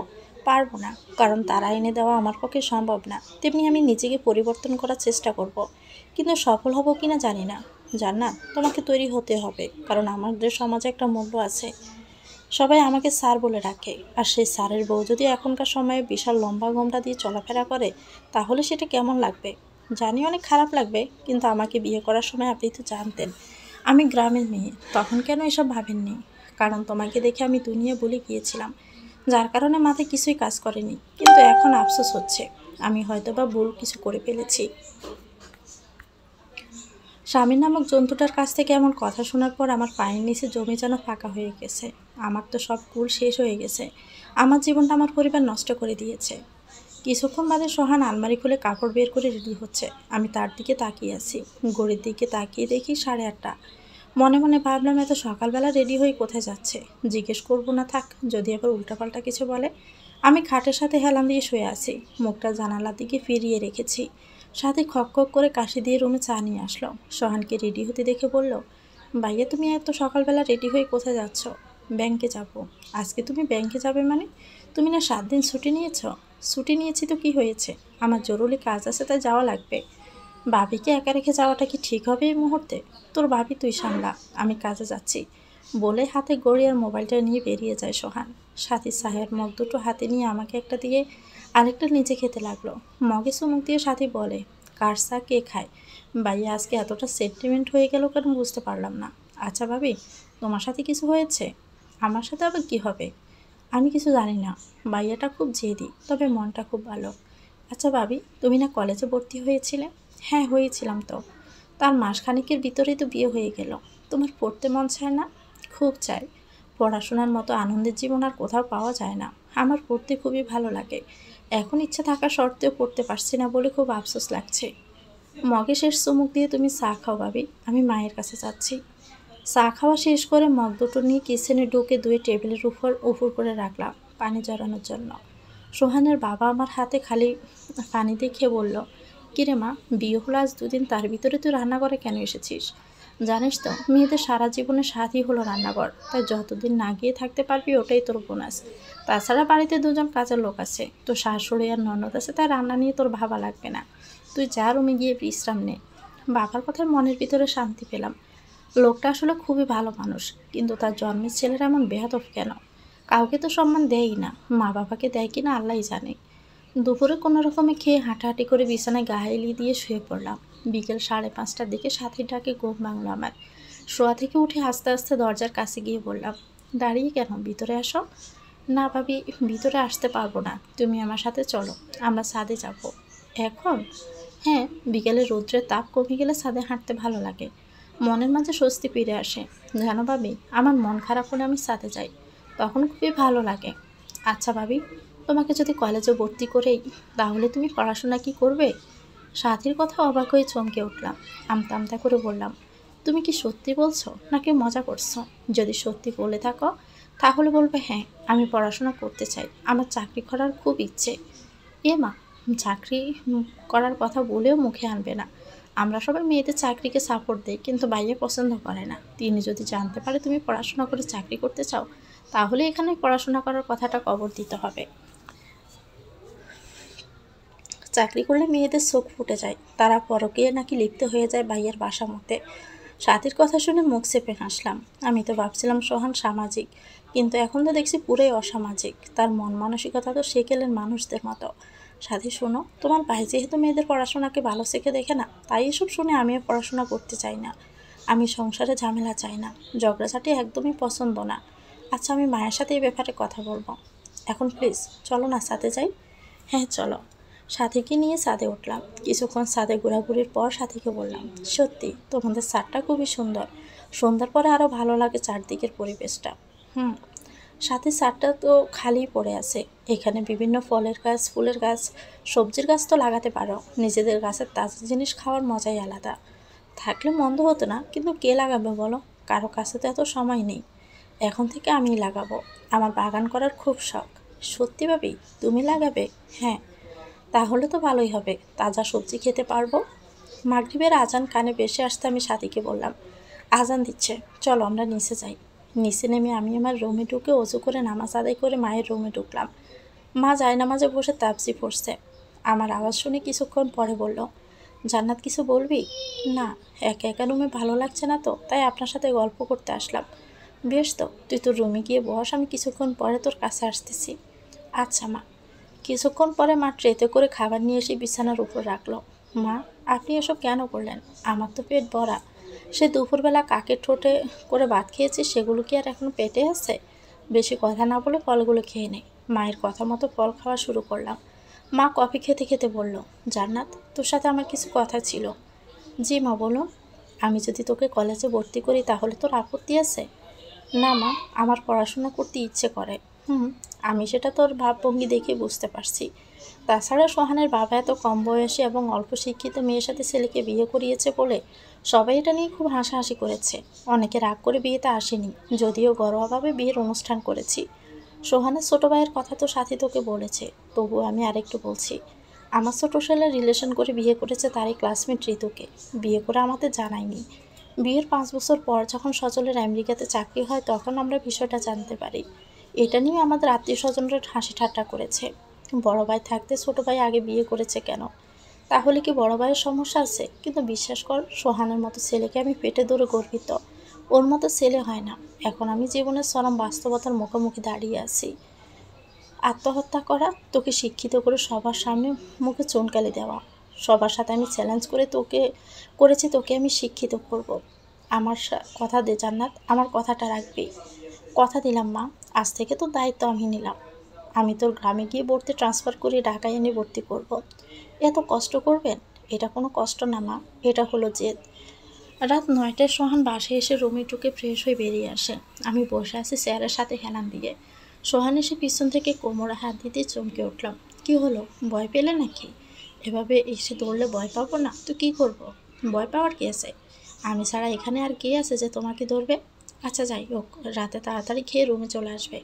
পারবো না, কারণ তারা এনে দেওয়া আমার পক্ষে সম্ভব না। তেমনি আমি নিজেকে পরিবর্তন করার চেষ্টা করব, কিন্তু সফল হব কিনা জানি না। জান্নাত, তোমাকে তৈরি হতে হবে, কারণ আমাদের সমাজে একটা মূল্য আছে। সবাই আমাকে স্যার বলে ডাকে, আর সেই স্যারের বউ যদি এখনকার সময়ে বিশাল লম্বা ঘোমটা দিয়ে চলাফেরা করে, তাহলে সেটা কেমন লাগবে? জানি অনেক খারাপ লাগবে, কিন্তু আমাকে বিয়ে করার সময় আপনি তো জানতেন আমি গ্রামের মেয়ে। তখন কেন এসব ভাবেননি? কারণ তোমাকে দেখে আমি দুনিয়া ভুলে গিয়েছিলাম, যার কারণে মাথায় কিছুই কাজ করেনি। কিন্তু এখন আফসোস হচ্ছে, আমি হয়তোবা ভুল কিছু করে ফেলেছি। স্বামীর নামক জন্তুটার কাছ থেকে এমন কথা শোনার পর আমার পায়ের নিচে জমি যেন ফাঁকা হয়ে গেছে। আমার তো সব কুল শেষ হয়ে গেছে। আমার জীবনটা আমার পরিবার নষ্ট করে দিয়েছে। কিছুক্ষণ বাদে সোহান আলমারি খুলে কাপড় বের করে রেডি হচ্ছে। আমি তার দিকে তাকিয়ে আছি। ঘড়ির দিকে তাকিয়ে দেখি 8:30। মনে মনে ভাবলাম, এত সকালবেলা রেডি হয়ে কোথায় যাচ্ছে? জিজ্ঞেস করবো না, থাক, যদি আবার উল্টাপাল্টা কিছু বলে। আমি খাটের সাথে হেলান দিয়ে শুয়ে আছি, মুখটা জানালার দিকে ফিরিয়ে রেখেছি। সাথে খক খক করে কাশি দিয়ে রুমে চা নিয়ে আসলো। সোহানকে রেডি হতে দেখে বলল, ভাইয়া তুমি এত সকালবেলা রেডি হয়ে কোথায় যাচ্ছ? ব্যাংকে যাব। আজকে তুমি ব্যাংকে যাবে মানে? তুমি না 7 দিন ছুটি নিয়েছ? ছুটি নিয়েছি তো কি হয়েছে? আমার জরুরি কাজ আছে, তাই যাওয়া লাগবে। ভাবিকে একা রেখে যাওয়াটা কি ঠিক হবে এই মুহূর্তে? তোর ভাবি তুই সামলা, আমি কাজে যাচ্ছি বলে হাতে ঘড়ি আর মোবাইলটা নিয়ে বেরিয়ে যায় সোহান। সাথী চায়ের মগ দুটো হাতে নিয়ে আমাকে একটা দিয়ে আরেকটা নিজে খেতে লাগলো। মগে চুমুক দিয়ে সাথী বলে, কার চা কে খায়? ভাইয়া আজকে এতটা সেন্টিমেন্ট হয়ে গেল কেন বুঝতে পারলাম না। আচ্ছা ভাবি, তোমার সাথে কিছু হয়েছে? আমার সাথে আবার কি হবে? আমি কিছু জানি না। ভাইয়াটা খুব জেদি, তবে মনটা খুব ভালো। আচ্ছা ভাবি, তুমি না কলেজে ভর্তি হয়েছিলে? হ্যাঁ, হয়েছিলাম তো। তার মাসখানেকের ভিতরেই তো বিয়ে হয়ে গেল। তোমার পড়তে মন চায় না? খুব চাই। পড়াশোনার মতো আনন্দের জীবন আর কোথাও পাওয়া যায় না। আমার পড়তে খুবই ভালো লাগে। এখন ইচ্ছা থাকা সত্ত্বেও পড়তে পারছি না বলে খুব আফসোস লাগছে। মগে শেষ চুমুক দিয়ে তুমি চা খাও ভাবি, আমি মায়ের কাছে যাচ্ছি। চা খাওয়া শেষ করে মগ দুটো নিয়ে কিচেনে ঢুকে ধুয়ে টেবিলের উপর করে রাখলাম পানি জড়ানোর জন্য। সোহানের বাবা আমার হাতে খালি পানি দেখে বলল, কিরে মা, বিয়ে হলো আজ 2 দিন, তার ভিতরে তুই রান্নাঘরে কেন এসেছিস? জানিস তো মেয়েদের সারা জীবনে সাথই হলো রান্নাঘর, তাই যতদিন না গিয়ে থাকতে পারবি ওটাই তোর বোনাস। তাছাড়া বাড়িতে 2জন কাজের লোক আছে, তোর শাশুড়ি আর ননদ আছে, তাই রান্না নিয়ে তোর ভাবা লাগবে না। তুই যা রুমে গিয়ে বিশ্রাম নে। বাবার কথায় মনের ভিতরে শান্তি পেলাম। লোকটা আসলে খুবই ভালো মানুষ, কিন্তু তার জন্মের ছেলেরা এমন বেয়াদব কেন? কাউকে তো সম্মান দেয়ই না, মা বাবাকে দেয় কিনা আল্লাহই জানে। দুপুরে কোনো রকমে খেয়ে হাঁটাহাঁটি করে বিছানায় গা এলিয়ে দিয়ে শুয়ে পড়লাম। বিকেল 5:30টার দিকে সাথীর ডাকে ঘুম ভাঙল আমার। শোয়া থেকে উঠে আস্তে আস্তে দরজার কাছে গিয়ে বললাম, দাঁড়িয়ে কেন, ভিতরে আসো। না ভাবি, ভিতরে আসতে পারবো না, তুমি আমার সাথে চলো, আমরা ছাদে যাব। এখন? হ্যাঁ, বিকেলে রৌদ্রের তাপ কমে গেলে ছাদে হাঁটতে ভালো লাগে। মনের মাঝে স্বস্তি ফিরে আসে। জানো ভাবি, আমার মন খারাপ হলে আমি ছাদে যাই, তখন খুবই ভালো লাগে। আচ্ছা ভাবি, তোমাকে যদি কলেজে ভর্তি করেই, তাহলে তুমি পড়াশোনা কি করবে? সাথীর কথা অবাক হয়ে চমকে উঠলাম। আমতা আমতা করে বললাম, তুমি কি সত্যি বলছো নাকি মজা করছো? যদি সত্যি বলে থাকো তাহলে বলবে, হ্যাঁ আমি পড়াশোনা করতে চাই, আমার চাকরি করার খুব ইচ্ছে। এ মা, চাকরি করার কথা বলেও মুখে আনবে না। আমরা সবাই মেয়েদের চাকরিকে সাপোর্ট দিই, কিন্তু ভাইয়া পছন্দ করে না। তিনি যদি জানতে পারে তুমি পড়াশোনা করে চাকরি করতে চাও, তাহলে এখানে পড়াশোনা করার কথাটা কবর দিতে হবে। চাকরি করলে মেয়েদের চোখ ফুটে যায়, তারা পরকীয়া নাকি লিপ্ত হয়ে যায় ভাইয়ের বাসা মতে। সাথীর কথা শুনে মুখ চেপে হাসলাম। আমি তো ভাবছিলাম সোহান সামাজিক, কিন্তু এখন তো দেখছি পুরোই অসামাজিক। তার মন মানসিকতা তো সেকেলের মানুষদের মতো। সাথী শোনো, তোমার ভাই যেহেতু মেয়েদের পড়াশোনাকে ভালো চোখে দেখে না, তাই এসব শুনে আমিও পড়াশোনা করতে চাই না। আমি সংসারে ঝামেলা চাই না, ঝগড়াঝাটি একদমই পছন্দ না। আচ্ছা, আমি মায়ের সাথে এই ব্যাপারে কথা বলবো। এখন প্লিজ চলো না, সাথে যাই। হ্যাঁ চলো। সাথীকে নিয়ে ছাদে উঠলাম। কিছুক্ষণ ছাদে ঘোরাঘুরির পর সাথীকে বললাম, সত্যি তোমাদের ছাদটা খুবই সুন্দর। সন্ধ্যার পরে আরও ভালো লাগে চারদিকের পরিবেশটা। হুম। সাথে ছাদটা তো খালি পড়ে আছে, এখানে বিভিন্ন ফলের গাছ, ফুলের গাছ, সবজির গাছ তো লাগাতে পারো। নিজেদের গাছের তাজা জিনিস খাওয়ার মজাই আলাদা। থাকলে মন্দ হতো না, কিন্তু কে লাগাবে বলো? কারো কাছে তো এত সময় নেই। এখন থেকে আমিই লাগাবো। আমার বাগান করার খুব শখ। সত্যি ভাবি, তুমি লাগাবে? হ্যাঁ। তাহলে তো ভালোই হবে, তাজা সবজি খেতে পারবো। মাগরিবের আজান কানে ভেসে আসতে আমি সাথীকে বললাম, আজান দিচ্ছে, চলো আমরা নিচে যাই। নিচে নেমে আমি আমার রুমে ঢুকে অজু করে নামাজ আদায় করে মায়ের রুমে ঢুকলাম। মা জায়নামাজে বসে তাবজি পড়ছে। আমার আওয়াজ শুনে কিছুক্ষণ পরে বলল, জান্নাত কিছু বলবি? না, একা একা রুমে ভালো লাগছে না তো, তাই আপনার সাথে গল্প করতে আসলাম। বেশ তো, তুই তোর রুমে গিয়ে বস, আমি কিছুক্ষণ পরে তোর কাছে আসতেছি। আচ্ছা মা। কিছুক্ষণ পরে মা ট্রেতে করে খাবার নিয়ে এসে বিছানার উপর রাখলো। মা, আপনি এসব কেন করলেন? আমার তো পেট ভরা। সে দুপুরবেলা কাকের ঠোঁটে করে ভাত খেয়েছি, সেগুলো কি আর এখনো পেটে আছে? বেশি কথা না বলে ফলগুলো খেয়ে নে। মায়ের কথা মতো ফল খাওয়া শুরু করলাম। মা কফি খেতে খেতে বলল, জান্নাত, তোর সাথে আমার কিছু কথা ছিল। জি মা, বলুন। আমি যদি তোকে কলেজে ভর্তি করি তাহলে তোর আপত্তি আছে? না মা, আমার পড়াশোনা করতে ইচ্ছে করে। হুম, আমি সেটা তোর ভাবভঙ্গি দেখে বুঝতে পারছি। তাছাড়া সোহানের বাবা এত কম বয়সী এবং অল্প শিক্ষিত মেয়ের সাথে ছেলেকে বিয়ে করিয়েছে বলে সবাই এটা নিয়ে খুব হাসাহাসি করেছে। অনেকে রাগ করে বিয়েতে আসেনি, যদিও ঘরোয়াভাবে বিয়ের অনুষ্ঠান করেছি। সোহানের ছোটো ভাইয়ের কথা তো সাথী তোকে বলেছে, তবুও আমি আরেকটু বলছি। আমার ছোটো ছেলে রিলেশন করে বিয়ে করেছে তারই ক্লাসমেট ঋতুকে। বিয়ে করে আমাদের জানায়নি। বিয়ের 5 বছর পর যখন সজলের আমেরিকাতে চাকরি হয় তখন আমরা বিষয়টা জানতে পারি। এটা নিয়ে আমাদের আত্মীয় স্বজনরা হাসি ঠাট্টা করেছে। বড় ভাই থাকতে ছোট ভাই আগে বিয়ে করেছে কেন? তাহলে কি বড় ভাইয়ের সমস্যা আছে? কিন্তু বিশ্বাস কর, সোহানের মতো ছেলেকে আমি পেটে ধরে গর্বিত। ওর মতো ছেলে হয় না। এখন আমি জীবনের চরম বাস্তবতার মুখোমুখি দাঁড়িয়ে আছি। আত্মহত্যা করা, তোকে শিক্ষিত করে সবার সামনে মুখে চুনকালি দেওয়া, সবার সাথে আমি চ্যালেঞ্জ করে তোকে আমি শিক্ষিত করব। আমার কথা দে জান্নাত, আমার কথাটা রাখবি। কথা দিলাম মা, আজ থেকে তোর দায়িত্ব আমি নিলাম। আমি তোর গ্রামে গিয়ে ভর্তি ট্রান্সফার করে ঢাকায় এনে ভর্তি করব। এত কষ্ট করবেন? এটা কোনো কষ্ট না মা, এটা হলো জেদ। রাত 9টায় সোহান বাসায় এসে রুমে ঢুকে ফ্রেশ হয়ে বেরিয়ে আসে। আমি বসে আছি চেয়ারের সাথে হেলান দিয়ে। সোহান এসে পিছন থেকে কোমরে হাত দিতে চমকে উঠলাম। কি হলো, ভয় পেলে নাকি? এভাবে এসে দৌড়লে ভয় পাবো না তো কী করব? ভয় পাওয়ার কি আছে? আমি ছাড়া এখানে আর কে আছে যে তোমাকে ধরবে? আচ্ছা যাই হোক, রাতে তাড়াতাড়ি খেয়ে রুমে চলে আসবে,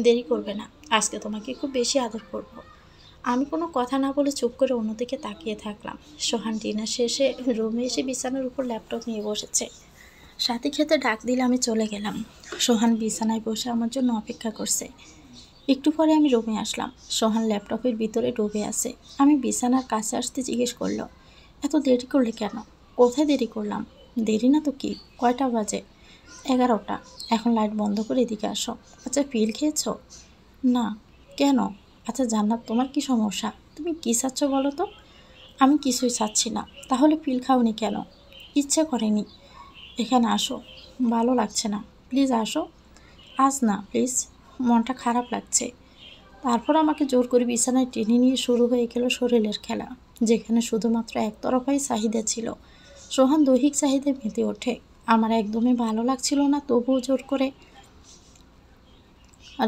দেরি করবে না। আজকে তোমাকে খুব বেশি আদর করব। আমি কোনো কথা না বলে চুপ করে অন্যদিকে তাকিয়ে থাকলাম। সোহান ডিনার শেষে রুমে এসে বিছানার উপর ল্যাপটপ নিয়ে বসেছে। সাথী খেতে ডাক দিলে আমি চলে গেলাম। সোহান বিছানায় বসে আমার জন্য অপেক্ষা করছে। একটু পরে আমি রুমে আসলাম। সোহান ল্যাপটপের ভিতরে ডুবে আছে। আমি বিছানার কাছে আসতে জিজ্ঞেস করলো, এত দেরি করলে কেন? কোথায় দেরি করলাম? দেরি না তো কি, কয়টা বাজে? 11টা। এখন লাইট বন্ধ করে এদিকে আসো। আচ্ছা, পিল খেয়েছো? না। কেন? আচ্ছা জান্নাত, তোমার কি সমস্যা? তুমি কী চাচ্ছ বলো তো? আমি কিছুই চাচ্ছি না। তাহলে পিল খাওনি কেন? ইচ্ছে করেনি। এখানে আসো, ভালো লাগছে না, প্লিজ আসো। আজ না প্লিজ, মনটা খারাপ লাগছে। তারপর আমাকে জোর করে বিছানায় টেনে নিয়ে শুরু হয়ে গেল শরীরের খেলা, যেখানে শুধুমাত্র একতরফাই চাহিদা ছিল। সোহান দৈহিক চাহিদায় মেতে ওঠে। আমার একদমই ভালো লাগছিল না, তবুও জোর করে।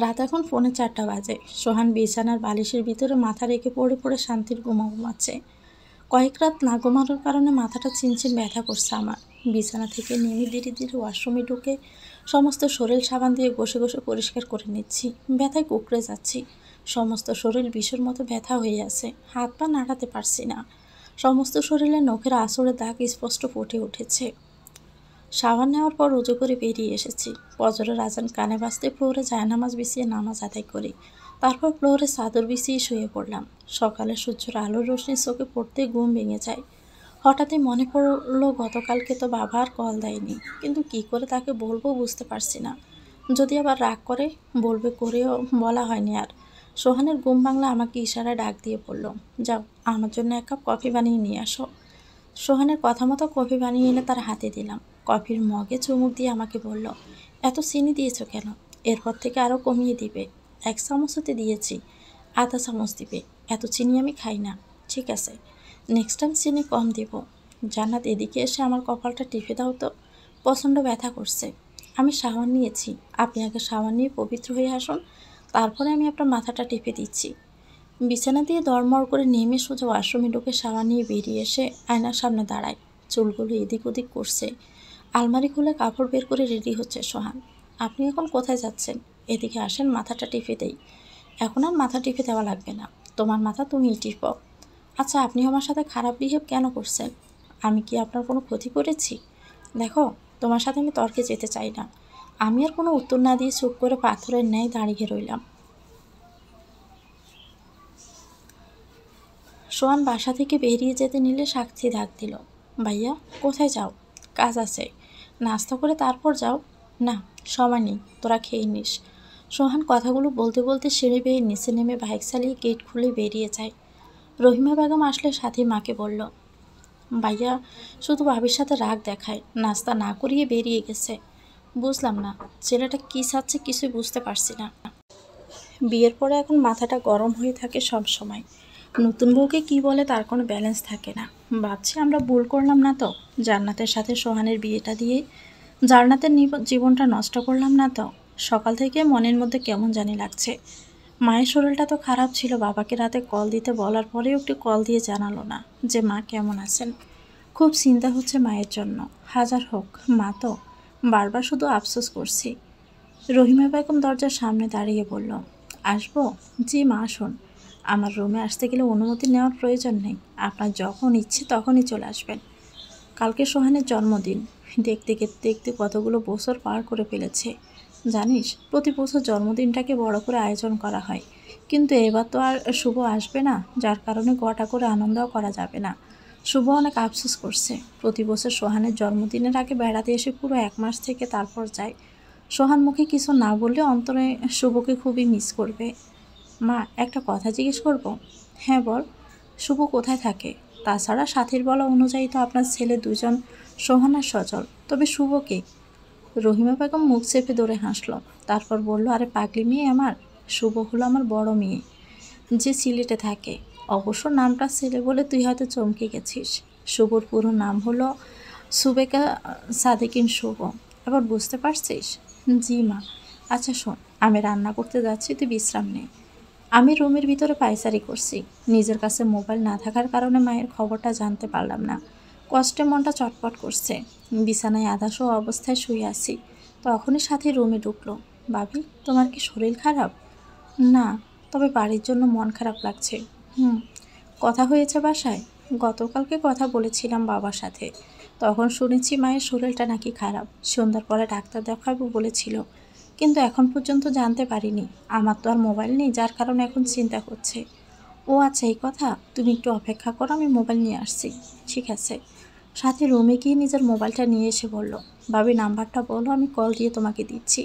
রাত এখন 4:45 বাজে। সোহান বিছানার বালিশের ভিতরে মাথা রেখে পড়ে পড়ে শান্তির ঘুমাচ্ছে। কয়েক রাত না ঘুমানোর কারণে মাথাটা চিনচিন ব্যথা করছে আমার। বিছানা থেকে নেমে ধীরে ধীরে ওয়াশরুমে ঢুকে সমস্ত শরীর সাবান দিয়ে ঘষে ঘষে পরিষ্কার করে নিচ্ছি। ব্যথায় কুঁকড়ে যাচ্ছি। সমস্ত শরীর বিষের মতো ব্যথা হয়ে আছে। হাত পা নাড়াতে পারছি না। সমস্ত শরীরে নখের আঁচড়ে দাগ স্পষ্ট ফুটে উঠেছে। শাওয়ার নেওয়ার পর উজু করে বেরিয়ে এসেছি। ফজরের আজান কানে বাজতে ফ্লোরে জায়নামাজ বিছিয়ে নামাজ আদায় করি। তারপর ফ্লোরে চাদর বিছিয়ে শুয়ে পড়লাম। সকালে সূর্যের আলোর রোশনি চোখে পড়তে ঘুম ভেঙে যায়। হঠাৎই মনে পড়লো গতকালকে তো বাবা আর কল দেয়নি, কিন্তু কি করে তাকে বলবো বুঝতে পারছি না। যদি আবার রাগ করে বলবে, করেও বলা হয়নি আর। সোহানের ঘুম ভাঙলে আমাকে ইশারায় ডাক দিয়ে বলল, যাও আমার জন্য 1 কাপ কফি বানিয়ে নিয়ে আসো। সোহানের কথা মতো কফি বানিয়ে এনে তার হাতে দিলাম। কফির মগে চুমুক দিয়ে আমাকে বলল, এত চিনি দিয়েছো কেন? এরপর থেকে আরও কমিয়ে দিবে। 1 চামচ হতে দিয়েছি, আধা চামচ দিবে। এত চিনি আমি খাই না। ঠিক আছে, নেক্সট টাইম চিনি কম দেব। জান্নাত, এদিকে এসে আমার কপালটা টিপে দাও তো, প্রচণ্ড ব্যথা করছে। আমি শাওয়ার নিয়েছি, আপনি আগে শাওয়ার নিয়ে পবিত্র হয়ে আসুন, তারপরে আমি আপনার মাথাটা টিপে দিচ্ছি। বিছানা দিয়ে দরমর করে নেমে সোজা ওয়াশরুমে ঢুকে শাওয়ার নিয়ে বেরিয়ে এসে আয়নার সামনে দাঁড়ায়। চুলগুলো এদিক ওদিক করছে। আলমারি খুলে কাপড় বের করে রেডি হচ্ছে সোহান। আপনি এখন কোথায় যাচ্ছেন? এদিকে আসেন, মাথাটা টিপে দেই। এখন আর মাথা টিপে দেওয়া লাগবে না, তোমার মাথা তুমিই টিপো। আচ্ছা, আপনি আমার সাথে খারাপ বিহেভ কেন করছেন? আমি কি আপনার কোনো ক্ষতি করেছি? দেখো, তোমার সাথে আমি তর্কে যেতে চাই না। আমি আর কোনো উত্তর না দিয়ে চুপ করে পাথরের ন্যায় দাঁড়িয়ে রইলাম। সোহান বাসা থেকে বেরিয়ে যেতে নিলে সাক্ষী ডাক দিল। ভাইয়া, কোথায় যাও? কাজ আছে। নাস্তা করে তারপর যাও। না, সময় নেই, তোরা খেয়ে নিস। সোহান কথাগুলো বলতে বলতে সিঁড়ি বেয়ে নিচে নেমে বাইক চালিয়ে গেট খুলে বেরিয়ে যায়। রহিমা বেগম আসলে সাথী মাকে বলল, ভাইয়া শুধু ভাবির সাথে রাগ দেখায়, নাস্তা না করিয়ে বেরিয়ে গেছে। বুঝলাম না, ছেলেটা কী চাচ্ছে কিছুই বুঝতে পারছি না। বিয়ের পরে এখন মাথাটা গরম হয়ে থাকে সব সময়। নতুন বউকে কি বলে তার কোনো ব্যালেন্স থাকে না। ভাবছি আমরা ভুল করলাম না তো, জান্নাতের সাথে সোহানের বিয়েটা দিয়ে জান্নাতের জীবনটা নষ্ট করলাম না তো। সকাল থেকে মনের মধ্যে কেমন জানি লাগছে। মায়ের শরীরটা তো খারাপ ছিল, বাবাকে রাতে কল দিতে বলার পরেও একটু কল দিয়ে জানালো না যে মা কেমন আছেন। খুব চিন্তা হচ্ছে মায়ের জন্য। হাজার হোক, মা তো। বারবার শুধু আফসোস করছি। রহিমা বেগম দরজার সামনে দাঁড়িয়ে বলল, আসবো? জি মা, আসুন। আমার রুমে আসতে গেলে অনুমতি নেওয়ার প্রয়োজন নেই, আপনার যখন ইচ্ছে তখনই চলে আসবেন। কালকে সোহানের জন্মদিন। দেখতে দেখতে কতগুলো বছর পার করে ফেলেছে জানিস। প্রতি বছর জন্মদিনটাকে বড় করে আয়োজন করা হয়, কিন্তু এবার তো আর শুভ আসবে না, যার কারণে গোটা করে আনন্দও করা যাবে না। শুভ অনেক আফসোস করছে। প্রতি বছর সোহানের জন্মদিনের আগে বেড়াতে এসে পুরো 1 মাস থেকে তারপর যায়। সোহান মুখে কিছু না বললে অন্তরে শুভকে খুবই মিস করবে। মা, একটা কথা জিজ্ঞেস করব? হ্যাঁ বল। শুভ কোথায় থাকে? তাছাড়া সাথীর বলা অনুযায়ী তো আপনার ছেলে দুজন সোহান আর সজল, তবে শুভকে? রহিমা বেগম মুখ চেপে ধরে হাসল। তারপর বলল, আরে পাগলি মেয়ে আমার, শুভ হলো আমার বড় মেয়ে, যে সিলেটে থাকে। অবশ্য নামটা ছেলে বলে তুই হয়তো চমকে গেছিস। শুভর পুরো নাম হলো সুবেকা সাদেকিন শুভ। এবার বুঝতে পারছিস? জি মা। আচ্ছা শোন, আমি রান্না করতে যাচ্ছি, তুই বিশ্রাম নে। আমি রুমের ভিতরে পায়চারি করছি। নিজের কাছে মোবাইল না থাকার কারণে মায়ের খবরটা জানতে পারলাম না। কষ্টে মনটা চটপট করছে। বিছানায় আধাশো অবস্থায় শুয়ে আছি। তখনই সাথে রুমে ঢুকলো। ভাবি, তোমার কি শরীর খারাপ? না, তবে বাড়ির জন্য মন খারাপ লাগছে। হুম। কথা হয়েছে বাসায়? গতকালকে কথা বলেছিলাম বাবার সাথে। তখন শুনেছি মায়ের শরীরটা নাকি খারাপ, সন্ধ্যার পরে ডাক্তার দেখাবো বলেছিল, কিন্তু এখন পর্যন্ত জানতে পারিনি। আমার তো আর মোবাইল নেই, যার কারণে এখন চিন্তা হচ্ছে। ও আচ্ছা, এই কথা। তুমি একটু অপেক্ষা করো, আমি মোবাইল নিয়ে আসছি। ঠিক আছে। সাথে রুমে গিয়ে নিজের মোবাইলটা নিয়ে এসে বলল, ভাবি নাম্বারটা বলো, আমি কল দিয়ে তোমাকে দিচ্ছি।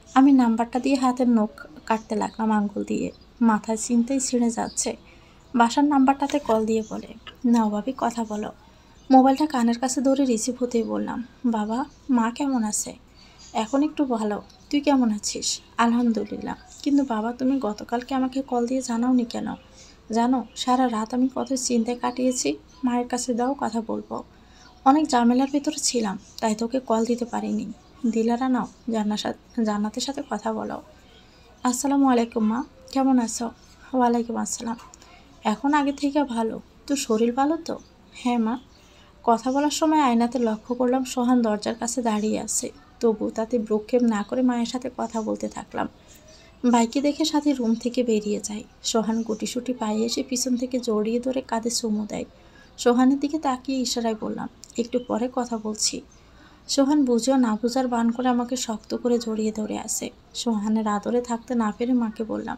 আমি নাম্বারটা দিয়ে হাতের নখ কাটতে লাগলাম আঙ্গুল দিয়ে। মাথায় চিনতেই ছিঁড়ে যাচ্ছে। বাসার নাম্বারটাতে কল দিয়ে বলে, নাও ভাবি কথা বলো। মোবাইলটা কানের কাছে ধরে রিসিভ হতেই বললাম, বাবা, মা কেমন আছে? এখন একটু ভালো। তুই কেমন আছিস? আলহামদুলিল্লাহ। কিন্তু বাবা, তুমি গতকালকে আমাকে কল দিয়ে জানাওনি কেন? জানো, সারা রাত আমি কত চিন্তায় কাটিয়েছি। মায়ের কাছে দাও, কথা বলবো। অনেক ঝামেলার ভিতরে ছিলাম, তাই তোকে কল দিতে পারিনি। দিলারা নাও, জান্নাতের সাথে কথা বলো। আসসালামু আলাইকুম মা, কেমন আছো? ওয়ালাইকুম আসসালাম। এখন আগে থেকে ভালো। তোর শরীর ভালো তো? হ্যাঁ মা। কথা বলার সময় আয়নাতে লক্ষ্য করলাম সোহান দরজার কাছে দাঁড়িয়ে আছে। তবু তাতে ভ্রুক্ষেপ না করে মায়ের সাথে কথা বলতে থাকলাম। বাইকে দেখে সাথে রুম থেকে বেরিয়ে যায়। সোহান গুটিসুটি পায়ে এসে পিছন থেকে জড়িয়ে ধরে কাঁধে চুমু দেয়। সোহানের দিকে তাকিয়ে ইশারায় বললাম, একটু পরে কথা বলছি। সোহান বুঝেও না বুঝার বান করে আমাকে শক্ত করে জড়িয়ে ধরে আসে। সোহানের আদরে থাকতে না পেরে মাকে বললাম,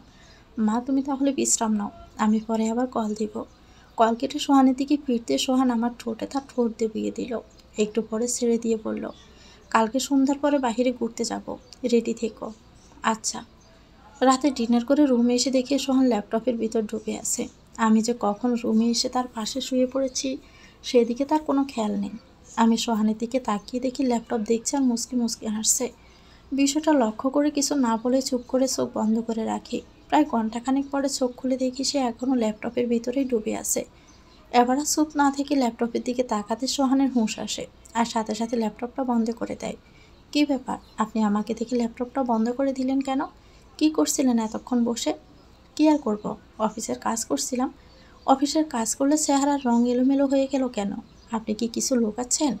মা তুমি তাহলে বিশ্রাম নাও, আমি পরে আবার কল দিব। কল কেটে সোহানের দিকে ফিরতে সোহান আমার ঠোঁটে তার ঠোঁট দেবিয়ে দিল। একটু পরে ছেড়ে দিয়ে বলল, কালকে সন্ধ্যার পরে বাইরে ঘুরতে যাব, রেডি থেকো। আচ্ছা। রাতে ডিনার করে রুমে এসে দেখে সোহান ল্যাপটপের ভিতর ডুবে আছে। আমি যে কখন রুমে এসে তার পাশে শুয়ে পড়েছি সেদিকে তার কোনো খেয়াল নেই। আমি সোহানের দিকে তাকিয়ে দেখি ল্যাপটপ দেখছে আর মুচকি মুচকি হাসছে। বিষয়টা লক্ষ্য করে কিছু না বলে চুপ করে চোখ বন্ধ করে রাখি। প্রায় ঘন্টাখানেক পরে চোখ খুলে দেখি সে এখনও ল্যাপটপের ভিতরেই ডুবে আছে। এবার আর চুপ না থেকে ল্যাপটপের দিকে তাকাতে সোহানের হুঁশ আসে, আর সাথে সাথে ল্যাপটপটা বন্ধ করে দেয়। কী ব্যাপার, আপনি আমাকে দেখে ল্যাপটপটা বন্ধ করে দিলেন কেন? কি করছিলেন এতক্ষণ বসে? কী আর করব, অফিসের কাজ করছিলাম। অফিসের কাজ করলে চেহারার রঙ এলোমেলো হয়ে গেল কেন? আপনি কি কিছু লুকাচ্ছেন?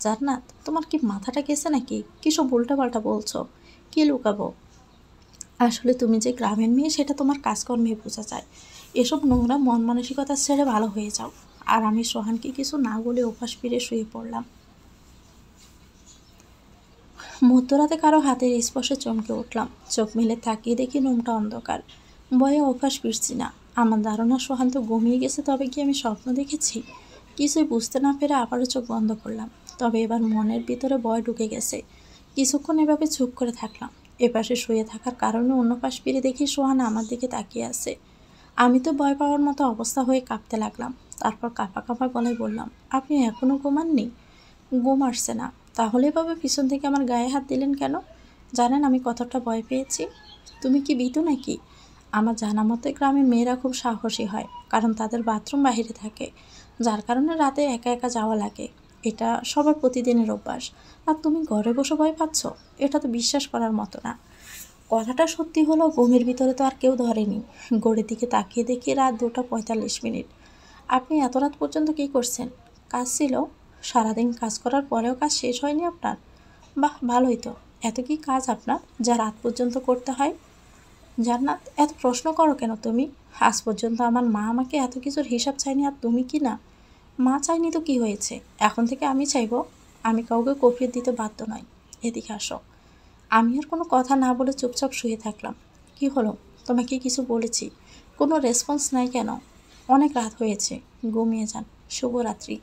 জান্নাত, তোমার কি মাথাটা গেছে নাকি? কিসব উল্টাপাল্টা বলছো? কি লুকাবো? আসলে তুমি যে গ্রামের মেয়ে সেটা তোমার কাজকর্মে বোঝা যায়। এসব নোংরা মন মানসিকতা ছেড়ে ভালো হয়ে যাও। আর আমি সোহানকে কিছু না বলে অভ্যাস ফিরে শুয়ে পড়লাম। মধ্যরাতে কারো হাতের স্পর্শে চমকে উঠলাম। চোখ মেলে তাকিয়ে দেখি রুমটা অন্ধকার। ভয়ে অভ্যাস ফিরছি না। আমার ধারণা সোহান তো ঘুমিয়ে গেছে, তবে কি আমি স্বপ্ন দেখেছি? কিছুই বুঝতে না পেরে আবারও চোখ বন্ধ করলাম। তবে এবার মনের ভিতরে ভয় ঢুকে গেছে। কিছুক্ষণ এভাবে চুপ করে থাকলাম। এপাশে শুয়ে থাকার কারণে অন্য পাশ ফিরে দেখি সোহান আমার দিকে তাকিয়ে আছে। আমি তো ভয় পাওয়ার মতো অবস্থা হয়ে কাঁপতে লাগলাম। তারপর কাঁপা কাঁপা গলায় বললাম, আপনি এখনও ঘুমাননি? ঘুম আসছে না। তাহলে এভাবে পিছন থেকে আমার গায়ে হাত দিলেন কেন? জানেন আমি কতটা ভয় পেয়েছি? তুমি কি ভীতু নাকি? আমার জানা মতে গ্রামের মেয়েরা খুব সাহসী হয়, কারণ তাদের বাথরুম বাইরে থাকে, যার কারণে রাতে একা একা যাওয়া লাগে। এটা সবার প্রতিদিনের অভ্যাস। আর তুমি ঘরে বসে ভয় পাচ্ছ? এটা তো বিশ্বাস করার মতো না। কথাটা সত্যি হলো, ঘুমের ভিতরে তো আর কেউ ধরেনি। ঘড়ির দিকে তাকিয়ে দেখি রাত 2টা 45 মিনিট। আপনি এত রাত পর্যন্ত কী করছেন? কাজ ছিল। সারাদিন কাজ করার পরেও কাজ শেষ হয়নি আপনার? বাহ, ভালোই তো। এত কি কাজ আপনার যা রাত পর্যন্ত করতে হয়? জান্নাত, এত প্রশ্ন করো কেন তুমি? আজ পর্যন্ত আমার মা আমাকে এত কিছুর হিসাব চায়নি, আর তুমি কি না? মা চাইনি তো কি হয়েছে? এখন থেকে আমি চাইবো? আমি কাউকে কফিয়ত দিতে বাধ্য নই। এদিকে আসো। আমি আর কোনো কথা না বলে চুপচাপ শুয়ে থাকলাম। কি হলো? তোমাকে কিছু বলেছি, কোনো রেসপন্স নাই কেন? অনেক রাত হয়েছে, ঘুমিয়ে যান। শুভরাত্রি।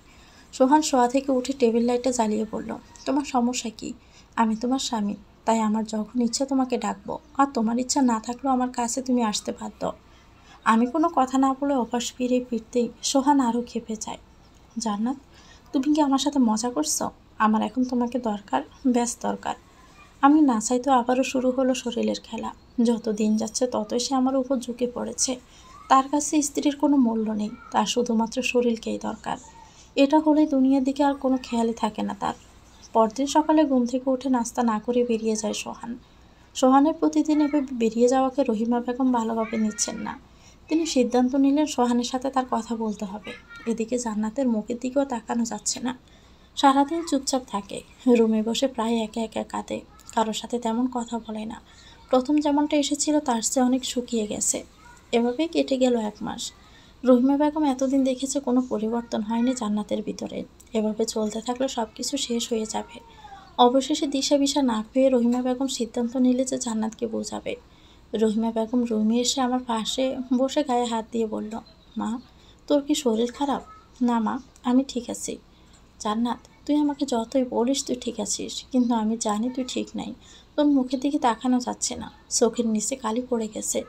সোহান শোয়া থেকে উঠে টেবিল লাইটটা জ্বালিয়ে বলল, তোমার সমস্যা কি? আমি তোমার স্বামী, তাই আমার যখন ইচ্ছা তোমাকে ডাকবো, আর তোমার ইচ্ছা না থাকলেও আমার কাছে তুমি আসতে বাধ্য। আমি কোনো কথা না বলে অভ্যাস ফিরতেই সোহান আরও ক্ষেপে যায়। জান্নাত, তুমি কি আমার সাথে মজা করছো? আমার এখন তোমাকে দরকার, ব্যাস দরকার। আমি না চাইতেও আবারও শুরু হলো শরীরের খেলা। যত দিন যাচ্ছে ততই সে আমার উপর ঝুঁকে পড়েছে। তার কাছে স্ত্রীর কোনো মূল্য নেই, তার শুধুমাত্র শরীরকেই দরকার। এটা হলেই দুনিয়ার দিকে আর কোনো খেয়ালই থাকে না তার। পরদিন সকালে ঘুম থেকে উঠে নাস্তা না করে বেরিয়ে যায় সোহান। সোহানের প্রতিদিন এভাবে বেরিয়ে যাওয়াকে রহিমা বেগম ভালোভাবে নিচ্ছেন না। তিনি সিদ্ধান্ত নিলেন সোহানের সাথে তার কথা বলতে হবে। এদিকে জান্নাতের মুখের দিকেও তাকানো যাচ্ছে না। সারাদিন চুপচাপ থাকে, রুমে বসে প্রায় একা একা কাঁদে। কারোর সাথে তেমন কথা বলে না। প্রথম যেমনটা এসেছিল তার চেয়ে অনেক শুকিয়ে গেছে। এভাবেই কেটে গেল 1 মাস। রহিমা বেগম এতদিন দেখেছে কোনো পরিবর্তন হয়নি জান্নাতের ভিতরে। এভাবে চলতে থাকলে সব কিছু শেষ হয়ে যাবে। অবশেষে দিশা বিশা না পেয়ে রহিমা বেগম সিদ্ধান্ত নিলে যে জান্নাতকে বোঝাবে। রহিমা বেগম রুমে এসে আমার পাশে বসে গায়ে হাত দিয়ে বলল, মা, তোর কি শরীর খারাপ? না মা, আমি ঠিক আছি। জান্নাত, তুই আমাকে যতই বলিস তুই ঠিক আছিস, কিন্তু আমি জানি তুই ঠিক নাই। তোর মুখের দিকে তাকানো যাচ্ছে না, চোখের নিচে কালি পড়ে গেছে।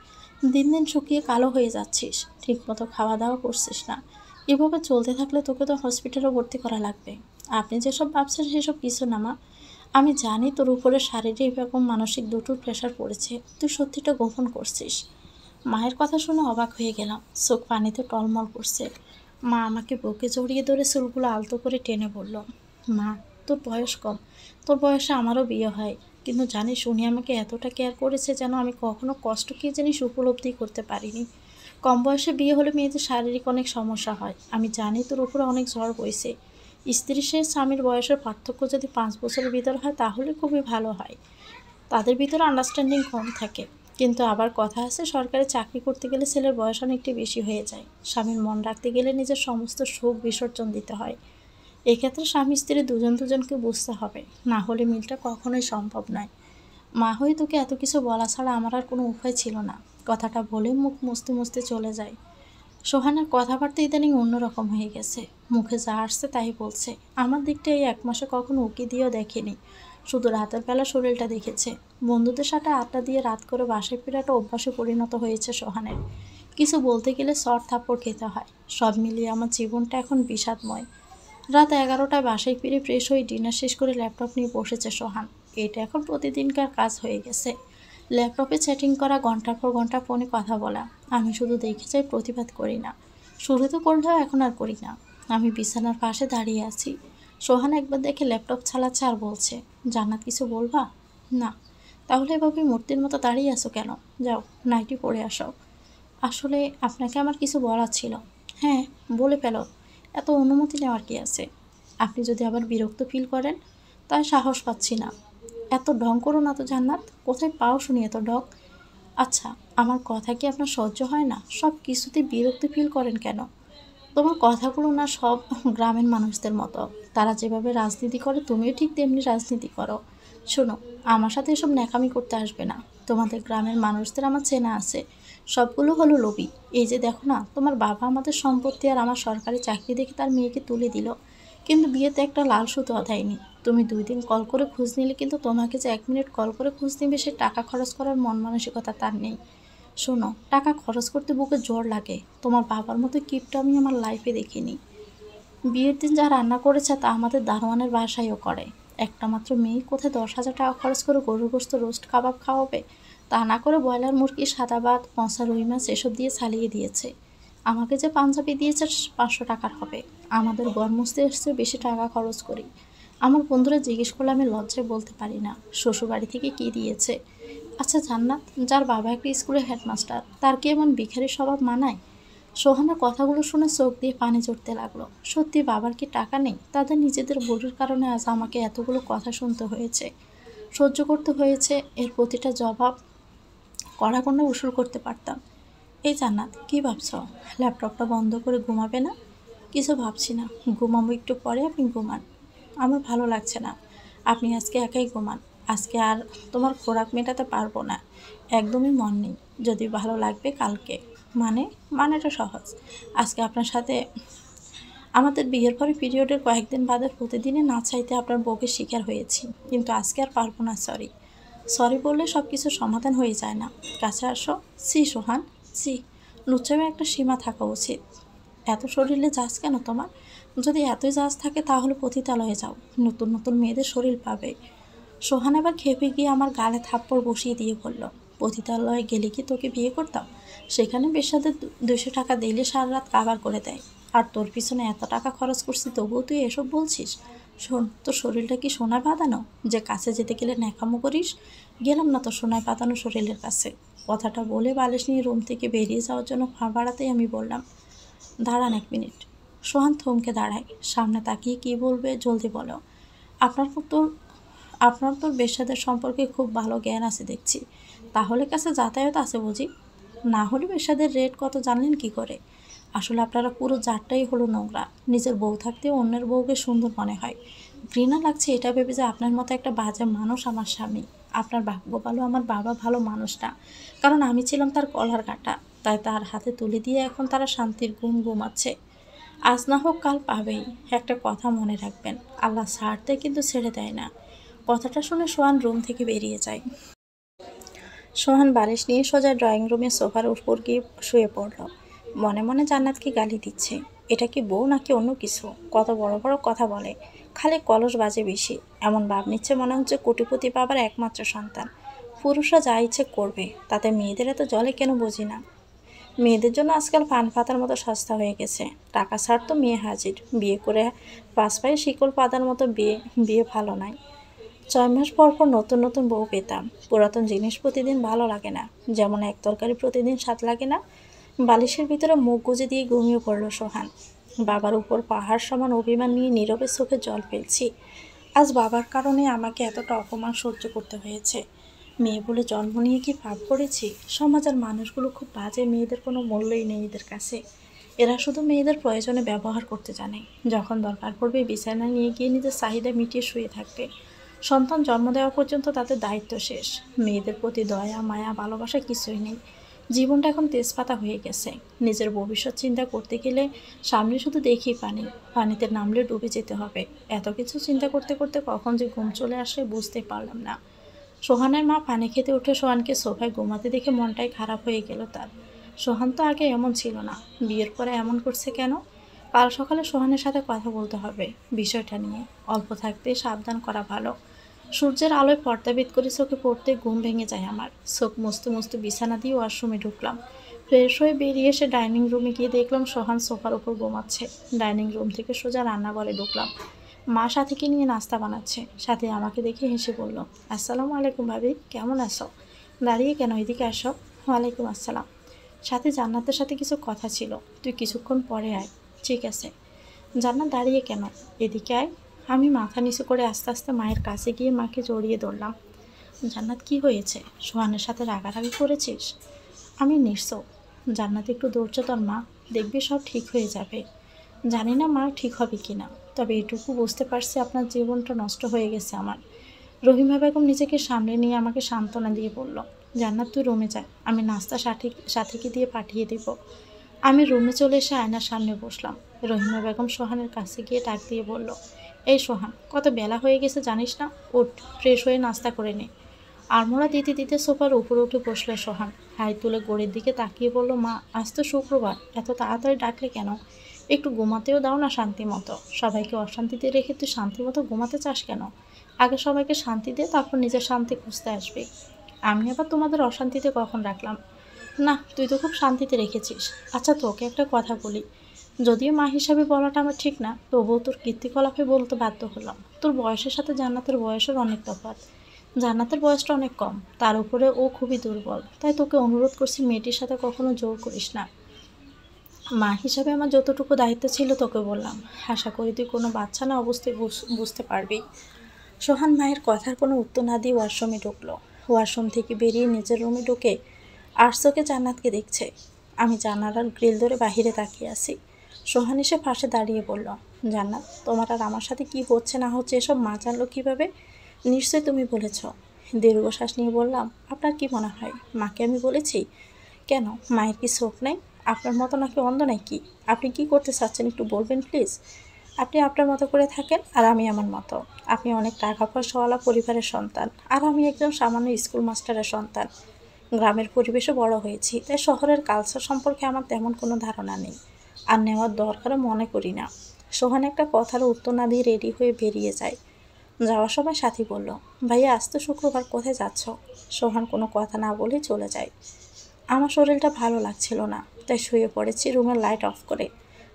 দিন দিন শুকিয়ে কালো হয়ে যাচ্ছিস, ঠিকমতো খাওয়া দাওয়া করছিস না। এভাবে চলতে থাকলে তোকে তো হসপিটালে ভর্তি করা লাগবে। আপনি যেসব ভাবছেন সেসব কিছু না মা। আমি জানি তোর উপরে শারীরিক এবং মানসিক দুটোর প্রেশার পড়েছে, তুই সত্যিটা গোপন করছিস। মায়ের কথা শুনে অবাক হয়ে গেলাম, চোখ পানিতে টলমল করছে। মা আমাকে বুকে জড়িয়ে ধরে চুলগুলো আলতো করে টেনে বলল, মা, তোর বয়স কম, তোর বয়সে আমারও বিয়ে হয়, কিন্তু জানিস উনি আমাকে এতটা কেয়ার করেছে যেন আমি কখনো কষ্ট কি জিনিস উপলব্ধি করতে পারিনি। কম বয়সে বিয়ে হলে মেয়েদের শারীরিক অনেক সমস্যা হয়। আমি জানি তোর উপরে অনেক ঝড় বইছে। স্ত্রীর সে স্বামীর বয়সের পার্থক্য যদি 5 বছরের ভিতর হয় তাহলে খুবই ভালো হয়। তাদের ভিতরে আন্ডারস্ট্যান্ডিং কম থাকে। কিন্তু আবার কথা আছে, সরকারি চাকরি করতে গেলে ছেলের বয়স অনেকটি বেশি হয়ে যায়। স্বামীর মন রাখতে গেলে নিজের সমস্ত সুখ বিসর্জন দিতে হয়। এক্ষেত্রে স্বামী স্ত্রী দুজন দুজনকে বুঝতে হবে, না হলে মিলটা কখনোই সম্ভব নয়। মা হয়ে তোকে এত কিছু বলা ছাড়া আমার আর কোনো উপায় ছিল না। কথাটা বলে মুখ মুছতে মুছতে চলে যায়। সোহানের কথাবার্তা ইদানিং অন্যরকম হয়ে গেছে। মুখে যা আসছে তাই বলছে। আমার দিকটা এই 1 মাসে কখনো উকি দিয়েও দেখেনি, শুধু রাতের বেলা শরীরটা দেখেছে। বন্ধুদের সাথে আড্ডা দিয়ে রাত করে বাসায় ফেরাটা অভ্যাসে পরিণত হয়েছে সোহানের। কিছু বলতে গেলে চড় থাপ্পড় খেতে হয়। সব মিলিয়ে আমার জীবনটা এখন বিষাদময়। রাত 11টায় বাসায় ফিরে ফ্রেশ হয়ে ডিনার শেষ করে ল্যাপটপ নিয়ে বসেছে সোহান। এটা এখন প্রতিদিনকার কাজ হয়ে গেছে। ল্যাপটপে চ্যাটিং করা, ঘন্টার পর ঘন্টা ফোনে কথা বলা। আমি শুধু দেখে যাই, প্রতিবাদ করি না। শুরু তো করলেও এখন আর করি না। আমি বিছানার পাশে দাঁড়িয়ে আছি। সোহান একবার দেখে ল্যাপটপ চালাচ্ছে আর বলছে, জান্নাত, কিছু বলবা? না। তাহলে এভাবে মূর্তির মতো দাঁড়িয়ে আছো কেন? যাও, নাইটি পরে আসো। আসলে আপনাকে আমার কিছু বলার ছিল। হ্যাঁ, বলে ফেলো। এত অনুমতি নেওয়ার কি আছে? আপনি যদি আবার বিরক্ত ফিল করেন তাই সাহস পাচ্ছি না। এত ঢং করো না তো জান্নাত, কোথায় পাও শুনি এত ঢং? আচ্ছা, আমার কথা কি আপনার সহ্য হয় না? সব কিছুতে বিরক্তি ফিল করেন কেন? তোমার কথাগুলো না সব গ্রামের মানুষদের মতো। তারা যেভাবে রাজনীতি করে তুমিও ঠিক তেমনি রাজনীতি করো। শোনো, আমার সাথে এসব ন্যাকামি করতে আসবে না। তোমাদের গ্রামের মানুষদের আমার চেনা আছে, সবগুলো হলো লোভী। এই যে দেখো না, তোমার বাবা আমাদের সম্পত্তি আর আমার সরকারি চাকরি দেখে তার মেয়েকে তুলে দিল, কিন্তু বিয়েতে একটা লাল সুতোও দেয়নি। তুমি 2 দিন কল করে খোঁজ নিলে, কিন্তু তোমাকে যে 1 মিনিট কল করে খোঁজ নিবে সে টাকা খরচ করার মন মানসিকতা তার নেই। শোনো, টাকা খরচ করতে বুকে জোর লাগে। তোমার বাবার মতো কিপটা আমি আমার লাইফে দেখিনি। বিয়ের দিন যা রান্না করেছে তা আমাদের দারোয়ানের বাসায়ও করে। একটা মাত্র মেয়ে কোথায় 10,000 টাকা খরচ করে গরুর গোস্ত রোস্ট কাবাব খাওয়াবে? তা না করে ব্রয়লার মুরগি, সাদা ভাত, পচা রুই মাছ এসব দিয়ে চালিয়ে দিয়েছে। আমাকে যে পাঞ্জাবি দিয়েছে 500 টাকার হবে। আমাদের গরমস্তে এসছে বেশি টাকা খরচ করি। আমার বন্ধুরা জিজ্ঞেস করলে আমি লজ্জায় বলতে পারি না শ্বশুরবাড়ি থেকে কী দিয়েছে। আচ্ছা জান্নাত, যার বাবা একটা স্কুলের হেডমাস্টার, তার কি এমন ভিখারি স্বভাব মানায়? সোহানের কথাগুলো শুনে চোখ দিয়ে পানি ঝরতে লাগলো। সত্যি বাবার কি টাকা নেই? তাদের নিজেদের ভুলের কারণে আজ আমাকে এতগুলো কথা শুনতে হয়েছে, সহ্য করতে হয়েছে। এর প্রতিটা জবাব কড়া কোনো উসুল করতে পারতাম। এই জান্নাত, কি ভাবছ? ল্যাপটপটা বন্ধ করে ঘুমাবে না? কিছু ভাবছি না, ঘুমাবো একটু পরে, আপনি ঘুমান। আমার ভালো লাগছে না, আপনি আজকে একাই ঘুমান। আজকে আর তোমার খোরাক মেটাতে পারবো না, একদমই মন নেই। যদি ভালো লাগবে কালকে। মানে? মানেটা সহজ। আজকে আপনার সাথে আমাদের বিয়ের পরে পিরিয়ডের কয়েকদিন বাদে প্রতিদিনই না চাইতে আপনার বউকে শিকার হয়েছি, কিন্তু আজকে আর পারবো না। সরি। সরি বললে সব কিছু সমাধান হয়ে যায় না। কাছে আসো। সি সোহান, সি। লুচ্চামে একটা সীমা থাকা উচিত। এত শরীরে জাজ কেন তোমার? যদি এতই জাজ থাকে তাহলে পতিতালয়ে যাও, নতুন নতুন মেয়েদের শরীর পাবে। সোহান এবার খেপে গিয়ে আমার গালে থাপ্পড় বসিয়ে দিয়ে বলল, পতিতালয়ে গেলে কি তোকে বিয়ে করতাম? সেখানে বেশ্যাদের 200 টাকা দিলে সারা রাত কাবার করে দেয়। আর তোর পিছনে এত টাকা খরচ করছি তবুও তুই এসব বলছিস? শোন, তোর শরীরটা কি সোনায় বাঁধানো যে কাছে যেতে গেলে ন্যাকামো করিস? গেলাম না তো সোনায় বাঁধানো শরীরের কাছে। কথাটা বলে বালিশ নিয়ে রুম থেকে বেরিয়ে যাওয়ার জন্য পা বাড়াতেই আমি বললাম, দাঁড়ান 1 মিনিট। সোহান থমকে দাঁড়ায়, সামনে তাকিয়ে কি বলবে জলদি বলো। আপনার তোর আপনার তোর বেশ্যাদের সম্পর্কে খুব ভালো জ্ঞান আছে দেখছি। তাহলে কাছে যাতায়াত আছে বুঝি? না হলে বেশ্যাদের রেট কত জানলেন কি করে? আসলে আপনারা পুরো জাতটাই হলো নোংরা। নিজের বউ থাকতেও অন্যের বউকে সুন্দর মনে হয়। ঘৃণা লাগছে এটা ভেবে যে আপনার মতো একটা বাজে মানুষ আমার স্বামী। আপনার ভাগ্য ভালো আমার বাবা ভালো মানুষ না, কারণ আমি ছিলাম তার কলার কাঁটা। তাই তার হাতে তুলে দিয়ে এখন তারা শান্তির ঘুম ঘুমাচ্ছে। আজ না হোক কাল পাবেই। একটা কথা মনে রাখবেন, আল্লাহ ছাড়তে কিন্তু ছেড়ে দেয় না। কথাটা শুনে সোহান রুম থেকে বেরিয়ে যায়। সোহান বালিশ নিয়ে সোজা ড্রয়িং রুমে সোফার উপর গিয়ে শুয়ে পড়ল। মনে মনে জান্নাতকে গালি দিচ্ছে। এটা কি বউ নাকি অন্য কিছু? কত বড় বড় কথা বলে, খালি কলস বাজে বেশি। এমন ভাব নিচ্ছে মনে হচ্ছে কোটিপতি বাবার একমাত্র সন্তান। পুরুষরা যা ইচ্ছে করবে, তাতে মেয়েদের এত জলে কেন বুঝি না। মেয়েদের জন্য আজকাল পান পাতার মতো সস্তা হয়ে গেছে। টাকা ছাড় তো মেয়ে হাজির। বিয়ে করে 5 পায়ে শিকল পাতার মতো বিয়ে বিয়ে ভালো নয়। 6 মাস পর পর নতুন নতুন বউ পেতাম। পুরাতন জিনিস প্রতিদিন ভালো লাগে না, যেমন এক তরকারি প্রতিদিন স্বাদ লাগে না। বালিশের ভিতরে মুখ গুজে দিয়ে ঘুমিয়ে পড়ল সোহান। বাবার উপর পাহাড় সমান অভিমান নিয়ে নীরবে চোখে জল ফেলছি। আজ বাবার কারণে আমাকে এতটা অপমান সহ্য করতে হয়েছে। মেয়ে বলে জন্ম নিয়ে কি পাপ করেছি? সমাজের মানুষগুলো খুব বাজে, মেয়েদের কোনো মূল্যই নেই এদের কাছে। এরা শুধু মেয়েদের প্রয়োজনে ব্যবহার করতে জানে। যখন দরকার পড়বে বিছানায় নিয়ে গিয়ে নিজের চাহিদা মিটিয়ে শুয়ে থাকবে। সন্তান জন্ম দেওয়া পর্যন্ত তাদের দায়িত্ব শেষ। মেয়েদের প্রতি দয়া মায়া ভালোবাসা কিছুই নেই। জীবনটা এখন তেজপাতা হয়ে গেছে। নিজের ভবিষ্যৎ চিন্তা করতে গেলে সামনে শুধু দেখি পানি, পানিতে নামলে ডুবে যেতে হবে। এত কিছু চিন্তা করতে করতে কখন যে ঘুম চলে আসে বুঝতে পারলাম না। সোহানের মা পানি খেতে উঠে সোহানকে সোফায় ঘুমাতে দেখে মনটাই খারাপ হয়ে গেল তার। সোহান তো আগে এমন ছিল না, বিয়ের পরে এমন করছে কেন? কাল সকালে সোহানের সাথে কথা বলতে হবে বিষয়টা নিয়ে। অল্প থাকতে সাবধান করা ভালো। সূর্যের আলোয় পর্দাভেদ করে চোখে পড়তে ঘুম ভেঙে যায় আমার। চোখ মুছতে মুছতে বিছানা দিয়ে ওয়াশরুমে ঢুকলাম। ফ্রেশ হয়ে বেরিয়ে এসে ডাইনিং রুমে গিয়ে দেখলাম সোহান সোফার উপর ঘুমাচ্ছে। ডাইনিং রুম থেকে সোজা রান্নাঘরে ঢুকলাম। মা সাথীকে নিয়ে নাস্তা বানাচ্ছে। সাথে আমাকে দেখে হেসে বলল, আসসালামু আলাইকুম ভাবি, কেমন আছো? দাঁড়িয়ে কেন, এদিকে আসো। ওয়ালাইকুম আসসালাম। সাথে জান্নাতের সাথে কিছু কথা ছিল, তুই কিছুক্ষণ পরে আয়। ঠিক আছে। জান্নাত দাঁড়িয়ে কেন? এদিকে আয়। আমি মাথা নিচু করে আস্তে আস্তে মায়ের কাছে গিয়ে মাকে জড়িয়ে ধরলাম। জান্নাত, কি হয়েছে? সোহানের সাথে রাগারাগি করেছিস? আমি নিশ্চয়। জান্নাত, একটু ধৈর্য ধর মা, দেখবি সব ঠিক হয়ে যাবে। জানি না মা ঠিক হবে কি না, তবে এটুকু বুঝতে পারছি আপনার জীবনটা নষ্ট হয়ে গেছে আমার। রহিমা বেগম নিজেকে সামলে নিয়ে আমাকে সান্ত্বনা দিয়ে বলল, জান্নাত তুই রুমে যা, আমি নাস্তা সাথীকে দিয়ে পাঠিয়ে দেব। আমি রুমে চলে এসে আয়নার সামনে বসলাম। রহিমা বেগম সোহানের কাছে গিয়ে ডাক দিয়ে বলল, এই সোহান, কত বেলা হয়ে গেছে জানিস না? উঠ, ফ্রেশ হয়ে নাস্তা করে নে। আড়মোড়া দিতে দিতে সোফার উপরে উঠে বসলো সোহান। হাই তুলে গোড়ের দিকে তাকিয়ে বলল, মা আজ তো শুক্রবার, এত তাড়াতাড়ি ডাকলে কেন? একটু ঘুমাতেও দাও না শান্তি মতো। সবাইকে অশান্তিতে রেখে তুই শান্তি মতো ঘুমাতে চাস কেন? আগে সবাইকে শান্তি দে, তারপর নিজের শান্তি খুঁজতে আসবে। আমি আবার তোমাদের অশান্তিতে কখন রাখলাম? না, তুই তো খুব শান্তিতে রেখেছিস। আচ্ছা তোকে একটা কথা বলি, যদিও মা হিসাবে বলাটা আমার ঠিক না, তবুও তোর কীর্তিকলাপে বলতে বাধ্য হলাম। তোর বয়সের সাথে জান্নাতের বয়সের অনেক তফাৎ। জান্নাতের বয়সটা অনেক কম, তার উপরে ও খুবই দুর্বল। তাই তোকে অনুরোধ করছি, মেয়েটির সাথে কখনো জোর করিস না। মা হিসাবে আমার যতটুকু দায়িত্ব ছিল তোকে বললাম। আশা করি তুই কোনো বাচ্চা না অবস্থায় বুঝতে পারবি। সোহান মায়ের কথার কোনো উত্তর না দিয়ে ওয়াশরুমে ঢুকলো। ওয়াশরুম থেকে বেরিয়ে নিজের রুমে ঢুকে আরসোকে জান্নাতকে দেখছে। আমি জানালার গ্রিল ধরে বাহিরে তাকিয়ে আছি। সোহান এসে পাশে দাঁড়িয়ে বলল, জান্নাত, তোমার আর আমার সাথে কি হচ্ছে না হচ্ছে এসব মা জানলো কীভাবে? নিশ্চয়ই তুমি বলেছ। দীর্ঘশ্বাস নিয়ে বললাম, আপনার কি মনে হয় মাকে আমি বলেছি? কেন, মায়ের কি চোখ নেই? আপনার মতো নাকি অন্ধ নাকি? আপনি কি করতে চাচ্ছেন একটু বলবেন প্লিজ? আপনি আপনার মতো করে থাকেন আর আমি আমার মতো। আপনি অনেক টাকা পয়সাওয়ালা পরিবারের সন্তান, আর আমি একজন সামান্য স্কুল মাস্টারের সন্তান। গ্রামের পরিবেশে বড় হয়েছি, তাই শহরের কালচার সম্পর্কে আমার তেমন কোনো ধারণা নেই, আর নেওয়ার দরকারও মনে করি না। সোহান একটা কথার উত্তর না দিয়ে রেডি হয়ে বেরিয়ে যায়। যাওয়ার সময় সাথী বলল, ভাইয়া আজ তো শুক্রবার, কোথায় যাচ্ছ? সোহান কোনো কথা না বলেই চলে যায়। আমার শরীরটা ভালো লাগছিল না, তাই শুয়ে পড়েছি রুমের লাইট অফ করে।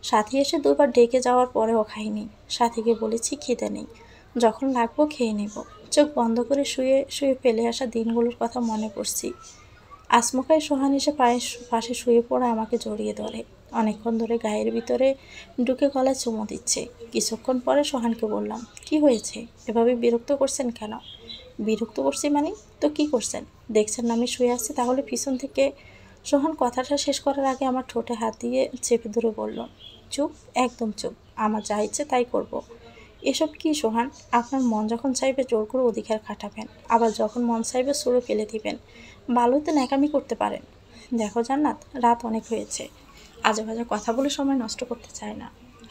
সাথী এসে দুবার ডেকে যাওয়ার পরেও খাইনি। সাথীকে বলেছি খিদে নেই, যখন লাগবো খেয়ে নেব। চোখ বন্ধ করে শুয়ে শুয়ে ফেলে আসা দিনগুলোর কথা মনে পড়ছি। আসমুখায় সোহান এসে পাশে শুয়ে পড়ে আমাকে জড়িয়ে ধরে। অনেকক্ষণ ধরে গায়ের ভিতরে ঢুকে গলায় চুমু দিচ্ছে। কিছুক্ষণ পরে সোহানকে বললাম, কি হয়েছে? এভাবে বিরক্ত করছেন কেন? বিরক্ত করছি মানে? তো কি করছেন? দেখছেন না আমি শুয়ে আছি, তাহলে পিছন থেকে। সোহান কথাটা শেষ করার আগে আমার ঠোঁটে হাত দিয়ে চেপে ধরে বলল, চুপ, একদম চুপ। আমার যা ইচ্ছে তাই করব। এসব কি সোহান? আপনার মন যখন চাইবে জোর করে অধিকার খাটাবেন, আবার যখন মন চাইবে ছুঁড়ে ফেলে দিবেন। ভালোই তো ন্যাকামি করতে পারেন। দেখো জান্নাত, রাত অনেক হয়েছে, আজে বাজে কথা বলে সময় নষ্ট করতে চায় না।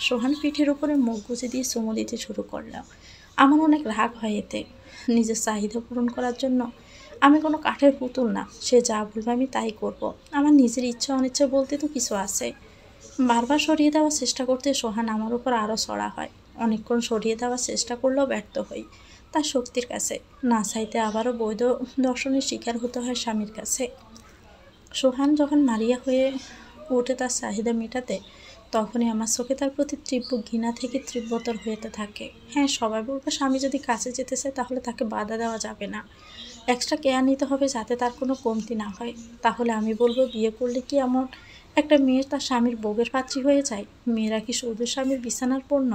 সোহান পিঠের উপরে মুখ গুজে দিয়ে চুমু দিতে শুরু করলাম। আমার অনেক রাগ হয় এতে। নিজের চাহিদা পূরণ করার জন্য আমি কোনো কাঠের পুতুল না। সে যা বলবে আমি তাই করব। আমার নিজের ইচ্ছা অনিচ্ছা বলতে তো কিছু আছে। বারবার সরিয়ে দেওয়ার চেষ্টা করতে সোহান আমার উপর আরও চড়া হয়। অনেকক্ষণ সরিয়ে দেওয়ার চেষ্টা করলেও ব্যর্থ হই তার শক্তির কাছে। না চাইতে আবারও বৈধ দর্শনের শিকার হতে হয় স্বামীর কাছে। সোহান যখন মারিয়া হয়ে ওঠে তার চাহিদা মেটাতে, তখনই আমার চোখে তার প্রতি তীব্র ঘৃণা থেকে তীব্রতর হতে থাকে। হ্যাঁ, সবাই বলবে স্বামী যদি কাছে যেতে চায় তাহলে তাকে বাধা দেওয়া যাবে না, এক্সট্রা কেয়ার নিতে হবে যাতে তার কোনো কমতি না হয়। তাহলে আমি বলবো, বিয়ে করলে কি এমন একটা মেয়ে তার স্বামীর ভোগের পাত্রী হয়ে যায়? মেয়েরা কি শুধু স্বামীর বিছানার পণ্য?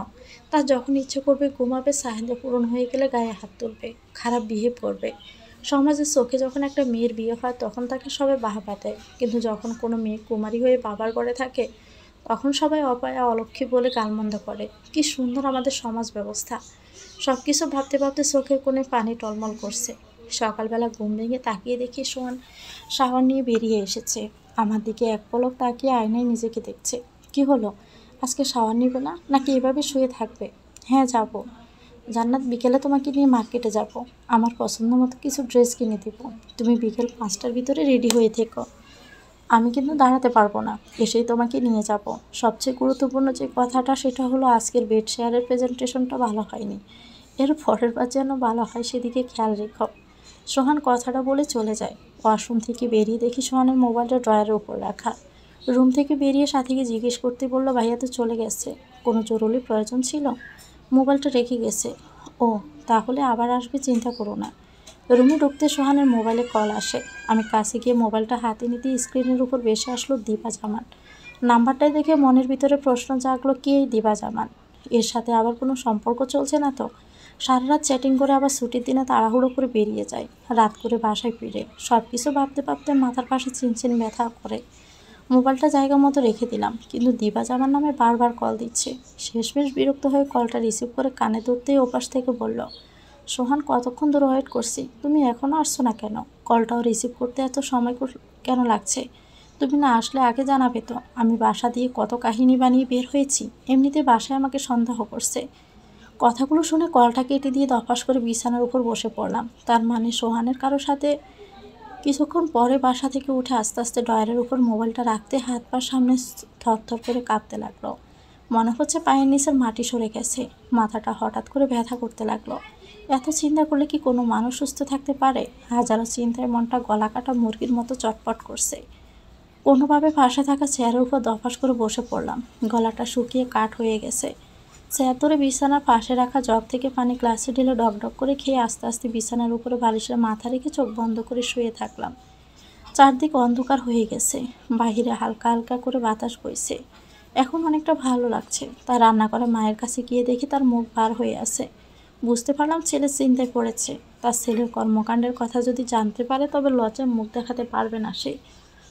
তার যখন ইচ্ছে করবে ঘুমাবে, চাহিদা পূরণ হয়ে গেলে গায়ে হাত তুলবে, খারাপ বিহেভ করবে। সমাজের চোখে যখন একটা মেয়ের বিয়ে হয় তখন তাকে সবাই বাহবা দেয়, কিন্তু যখন কোনো মেয়ে কুমারী হয়ে বাবার ঘরে থাকে তখন সবাই অপায়া অলক্ষ্মী বলে গালমন্দ করে। কি সুন্দর আমাদের সমাজ ব্যবস্থা! সব কিছু ভাবতে ভাবতে চোখের কোণে পানি টলমল করছে। সকালবেলা ঘুম ভেঙে তাকিয়ে দেখি সোহান শাওয়ার নিয়ে বেরিয়ে এসেছে। আমার দিকে এক পলক তাকিয়ে আয়নায় নিজেকে দেখছে। কি হলো, আজকে শাওয়ার নিবে না নাকি এভাবে শুয়ে থাকবে? হ্যাঁ যাব। জান্নাত, বিকেলে তোমাকে নিয়ে মার্কেটে যাব। আমার পছন্দ মতো কিছু ড্রেস কিনে দিব। তুমি বিকেল 5টার ভিতরে রেডি হয়ে থেকো। আমি কিন্তু দাঁড়াতে পারবো না, এসেই তোমাকে নিয়ে যাব। সবচেয়ে গুরুত্বপূর্ণ যে কথাটা সেটা হলো আজকের বেড শেয়ারের প্রেজেন্টেশনটা ভালো হয়নি, এর পরের বার যেন ভালো হয় সেদিকে খেয়াল রেখো। সোহান কথাটা বলে চলে যায়। ওয়াশরুম থেকে বেরিয়ে দেখি সোহানের মোবাইলটা ড্রয়ারের উপর রাখা। রুম থেকে বেরিয়ে সাথীকে জিজ্ঞেস করতে বলল, ভাইয়া তো চলে গেছে, কোনো জরুরি প্রয়োজন ছিল? মোবাইলটা রেখে গেছে। ও, তাহলে আবার আসবে, চিন্তা করো না। রুমে ঢুকতে সোহানের মোবাইলে কল আসে। আমি কাছে গিয়ে মোবাইলটা হাতে নিতে স্ক্রিনের উপর ভেসে আসলো দিবা জামান। নাম্বারটাই দেখে মনের ভিতরে প্রশ্ন জাগলো, কি এই দিবা জামান? এর সাথে আবার কোনো সম্পর্ক চলছে না তো? সারা রাত চ্যাটিং করে আবার ছুটির দিনে তাড়াহুড়ো করে বেরিয়ে যায়, রাত করে বাসায় ফিরে সব কিছু ভাবতে ভাবতে মাথার পাশে চিনচিন ব্যথা করে। মোবাইলটা জায়গা মতো রেখে দিলাম, কিন্তু দিবাজ আমার নামে বারবার কল দিচ্ছে। শেষমেশ বিরক্ত হয়ে কলটা রিসিভ করে কানে ধরতেই ওপাশ থেকে বলল, সোহান, কতক্ষণ ধরে ওয়েট করছি, তুমি এখনও আসছো না কেন? কলটাও রিসিভ করতে এত সময় কেন লাগছে? তুমি না আসলে আগে জানাবে তো। আমি বাসা দিয়ে কত কাহিনী বানিয়ে বের হয়েছি, এমনিতে বাসায় আমাকে সন্দেহ করছে। কথাগুলো শুনে কলটা কেটে দিয়ে দফাস করে বিছানার উপর বসে পড়লাম। তার মানে সোহানের কারোর সাথে। কিছুক্ষণ পরে বাসা থেকে উঠে আস্তে আস্তে ডয়ারের উপর মোবাইলটা রাখতে হাত পা সামনে থরথর করে কাঁপতে লাগলো। মনে হচ্ছে পায়ের নিচের মাটি সরে গেছে। মাথাটা হঠাৎ করে ব্যথা করতে লাগলো। এত চিন্তা করলে কি কোনো মানুষ সুস্থ থাকতে পারে? হাজারো চিন্তায় মনটা গলা কাটা মুরগির মতো চটপট করছে। কোনোভাবে পাশে থাকা চেয়ারের উপর দফাস করে বসে পড়লাম। গলাটা শুকিয়ে কাঠ হয়ে গেছে। চেয়ার ধরে বিছানার পাশে রাখা জগ থেকে পানি গ্লাসে ঢেলে ডক করে খেয়ে আস্তে আস্তে বিছানার উপরে বালিশের মাথা রেখে চোখ বন্ধ করে শুয়ে থাকলাম। চারদিক অন্ধকার হয়ে গেছে। বাহিরে হালকা হালকা করে বাতাস বইছে। এখন অনেকটা ভালো লাগছে। তাই রান্না করে মায়ের কাছে গিয়ে দেখি তার মুখ বার হয়ে আছে। বুঝতে পারলাম ছেলে চিন্তায় পড়েছে। তার ছেলের কর্মকাণ্ডের কথা যদি জানতে পারে তবে লজ্জায় মুখ দেখাতে পারবে না সে।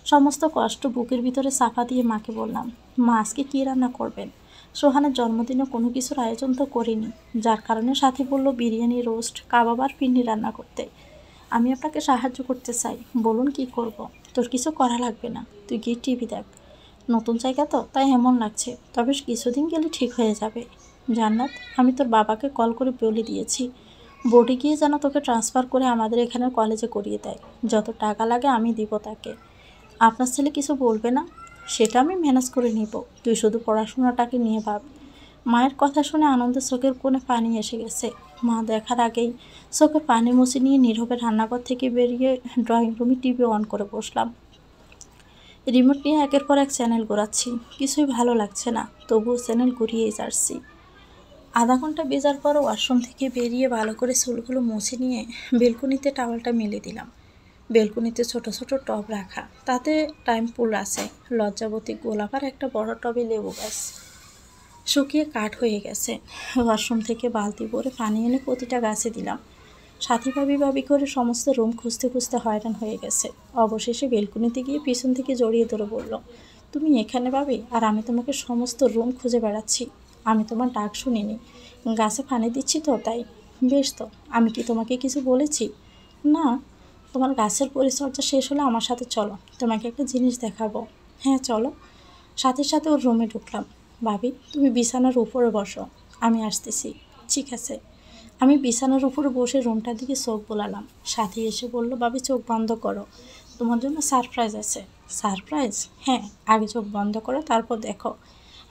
সমস্ত কষ্ট বুকের ভিতরে চাপা দিয়ে মাকে বললাম, মা, আজকে কী রান্না করবেন? সোহানের জন্মদিনে কোনো কিছুর আয়োজন তো করিনি, যার কারণে সাথী বলল বিরিয়ানি, রোস্ট, কাবাব আর পিন্ডি রান্না করতে। আমি আপনাকে সাহায্য করতে চাই, বলুন কি করব? তোর কিছু করা লাগবে না, তুই গিয়ে টিভি দেখ। নতুন জায়গা তো, তাই এমন লাগছে, তবে কিছুদিন গেলে ঠিক হয়ে যাবে। জান্নাত, আমি তোর বাবাকে কল করে বলে দিয়েছি বোর্ডে গিয়ে যেন তোকে ট্রান্সফার করে আমাদের এখানের কলেজে করিয়ে দেয়। যত টাকা লাগে আমি দিব তাকে। আপনার ছেলে কিছু বলবে না? সেটা আমি ম্যানেজ করে নিব, তুই শুধু পড়াশোনাটাকে নিয়ে ভাব। মায়ের কথা শুনে আনন্দের চোখের কোণে পানি এসে গেছে। মা দেখার আগেই চোখে পানি মুছে নিয়ে নীরবে রান্নাঘর থেকে বেরিয়ে ড্রয়িং রুমে টিভি অন করে বসলাম। রিমোট নিয়ে একের পর এক চ্যানেল ঘোরাচ্ছি, কিছুই ভালো লাগছে না, তবুও চ্যানেল ঘুরিয়েই যাচ্ছি। আধা ঘন্টা বেজার পর ওয়াশরুম থেকে বেরিয়ে ভালো করে চুলগুলো মুছে নিয়ে বেলকনিতে টাওয়ালটা মেলে দিলাম। বেলকনিতে ছোট ছোট টব রাখা, তাতে টাইম পুল আছে। লজ্জাবতী গোলাপ আর একটা বড় টবে লেবু গাছ শুকিয়ে কাঠ হয়ে গেছে। ওয়াশরুম থেকে বালতি ভরে পানি এনে প্রতিটা গাছে দিলাম। সাথী ভাবি করে সমস্ত রুম খুঁজতে খুঁজতে হয়রান হয়ে গেছে। অবশেষে বেলকনিতে গিয়ে পিছন থেকে জড়িয়ে ধরে বলল, তুমি এখানে ভাবি, আর আমি তোমাকে সমস্ত রুম খুঁজে বেড়াচ্ছি। আমি তোমার ডাক শুনিনি, গাছে পানি দিচ্ছি তো তাই। বেশ তো, আমি কি তোমাকে কিছু বলেছি? না। তোমার গাছের পরিচর্যা শেষ হলে আমার সাথে চলো, তোমাকে একটা জিনিস দেখাবো। হ্যাঁ চলো। সাথে সাথে ওর রুমে ঢুকলাম। ভাবি, তুমি বিছানার উপরে বসো, আমি আসতেছি। ঠিক আছে। আমি বিছানার উপরে বসে রুমটার দিকে চোখ বোলালাম। সাথী এসে বলল, ভাবি চোখ বন্ধ করো, তোমার জন্য সারপ্রাইজ আছে। সারপ্রাইজ? হ্যাঁ, আগে চোখ বন্ধ করো, তারপর দেখো।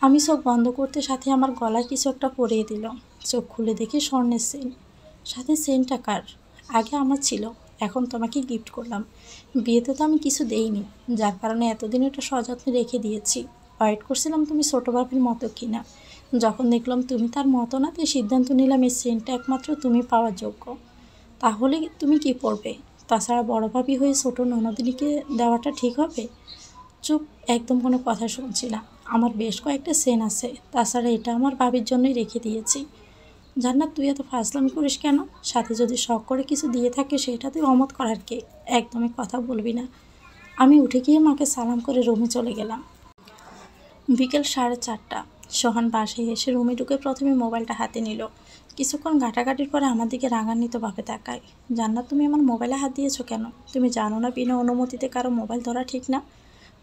আমি চোখ বন্ধ করতে সাথী আমার গলায় কিছু একটা পরিয়ে দিল। চোখ খুলে দেখি স্বর্ণের চেন। সাথে চেনটা কার? আগে আমার ছিল, এখন তোমাকে গিফট করলাম। বিয়েতে তো আমি কিছু দেইনি, যার কারণে এতদিন এটা সযত্নে রেখে দিয়েছি। ওয়েট করছিলাম তুমি ছোটো ভাবির মতো কিনা। যখন দেখলাম তুমি তার মতো না, তাই সিদ্ধান্ত নিলাম এই চেনটা একমাত্র তুমি পাওয়ার যোগ্য। তাহলে তুমি কি পড়বে? তাছাড়া বড় ভাবি হয়ে ছোটো ননদিনীকে দেওয়াটা ঠিক হবে? চুপ, একদম কোনো কথা শুনছি না। আমার বেশ কয়েকটা চেন আছে, তাছাড়া এটা আমার ভাবির জন্যই রেখে দিয়েছি। জান্নাত, তুই এত ফাজলামি করিস কেন? সাথে যদি শখ করে কিছু দিয়ে থাকে সেটা তুই অমত করার কে? একদমই কথা বলবি না। আমি উঠে গিয়ে মাকে সালাম করে রুমে চলে গেলাম। বিকেল 4:30। সোহান বাসায় এসে রুমে ঢুকে প্রথমে মোবাইলটা হাতে নিল। কিছুক্ষণ ঘাটাঘাটির পরে আমার দিকে রাগান্বিতভাবে তাকায়। জান্নাত, তুমি আমার মোবাইলে হাত দিয়েছো কেন? তুমি জানো না বিনা অনুমতিতে কারো মোবাইল ধরা ঠিক না?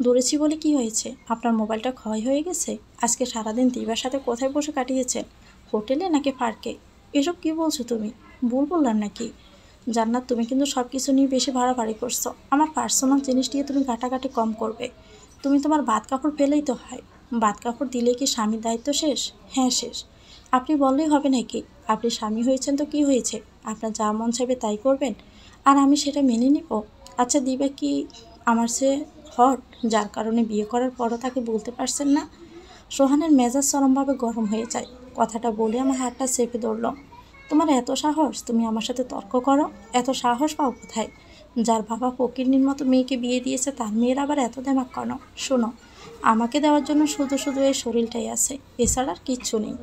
ধরেছি বলে কি হয়েছে? আপনার মোবাইলটা ক্ষয় হয়ে গেছে? আজকে সারাদিন দিবার সাথে কোথায় বসে কাটিয়েছেন? হোটেলে নাকি পার্কে? এসব কি বলছো তুমি? ভুল বললাম নাকি? জান্নাত, তুমি কিন্তু সব কিছু নিয়ে বেশি বাড়াবাড়ি করছো। আমার পার্সোনাল জিনিস দিয়ে তুমি ঘাটাঘাটি কম করবে। তুমি তোমার বাদ কাপড় পেলেই তো হয়। বাদ কাপড় দিলে কি স্বামীর দায়িত্ব শেষ? হ্যাঁ শেষ। আপনি বললেই হবে নাকি? আপনি স্বামী হয়েছেন তো কি হয়েছে? আপনার যা মন চাইবে তাই করবেন, আর আমি সেটা মেনে নিব? আচ্ছা, দিবা কি আমার সে হট, যার কারণে বিয়ে করার পরও তাকে বলতে পারছেন না? সোহানের মেজাজ চরমভাবে গরম হয়ে যায়। কথাটা বলে আমার হাতটা চেপে ধরল। তোমার এত সাহস, তুমি আমার সাথে তর্ক করো? এত সাহস পাও কোথায়? যার বাবা ফকিরনির মতো মেয়েকে বিয়ে দিয়েছে তার মেয়ের আবার এত দেমাক কেন? শোনো, আমাকে দেওয়ার জন্য শুধু শুধু এই শরীরটাই আছে, এছাড়া আর কিচ্ছু নেই।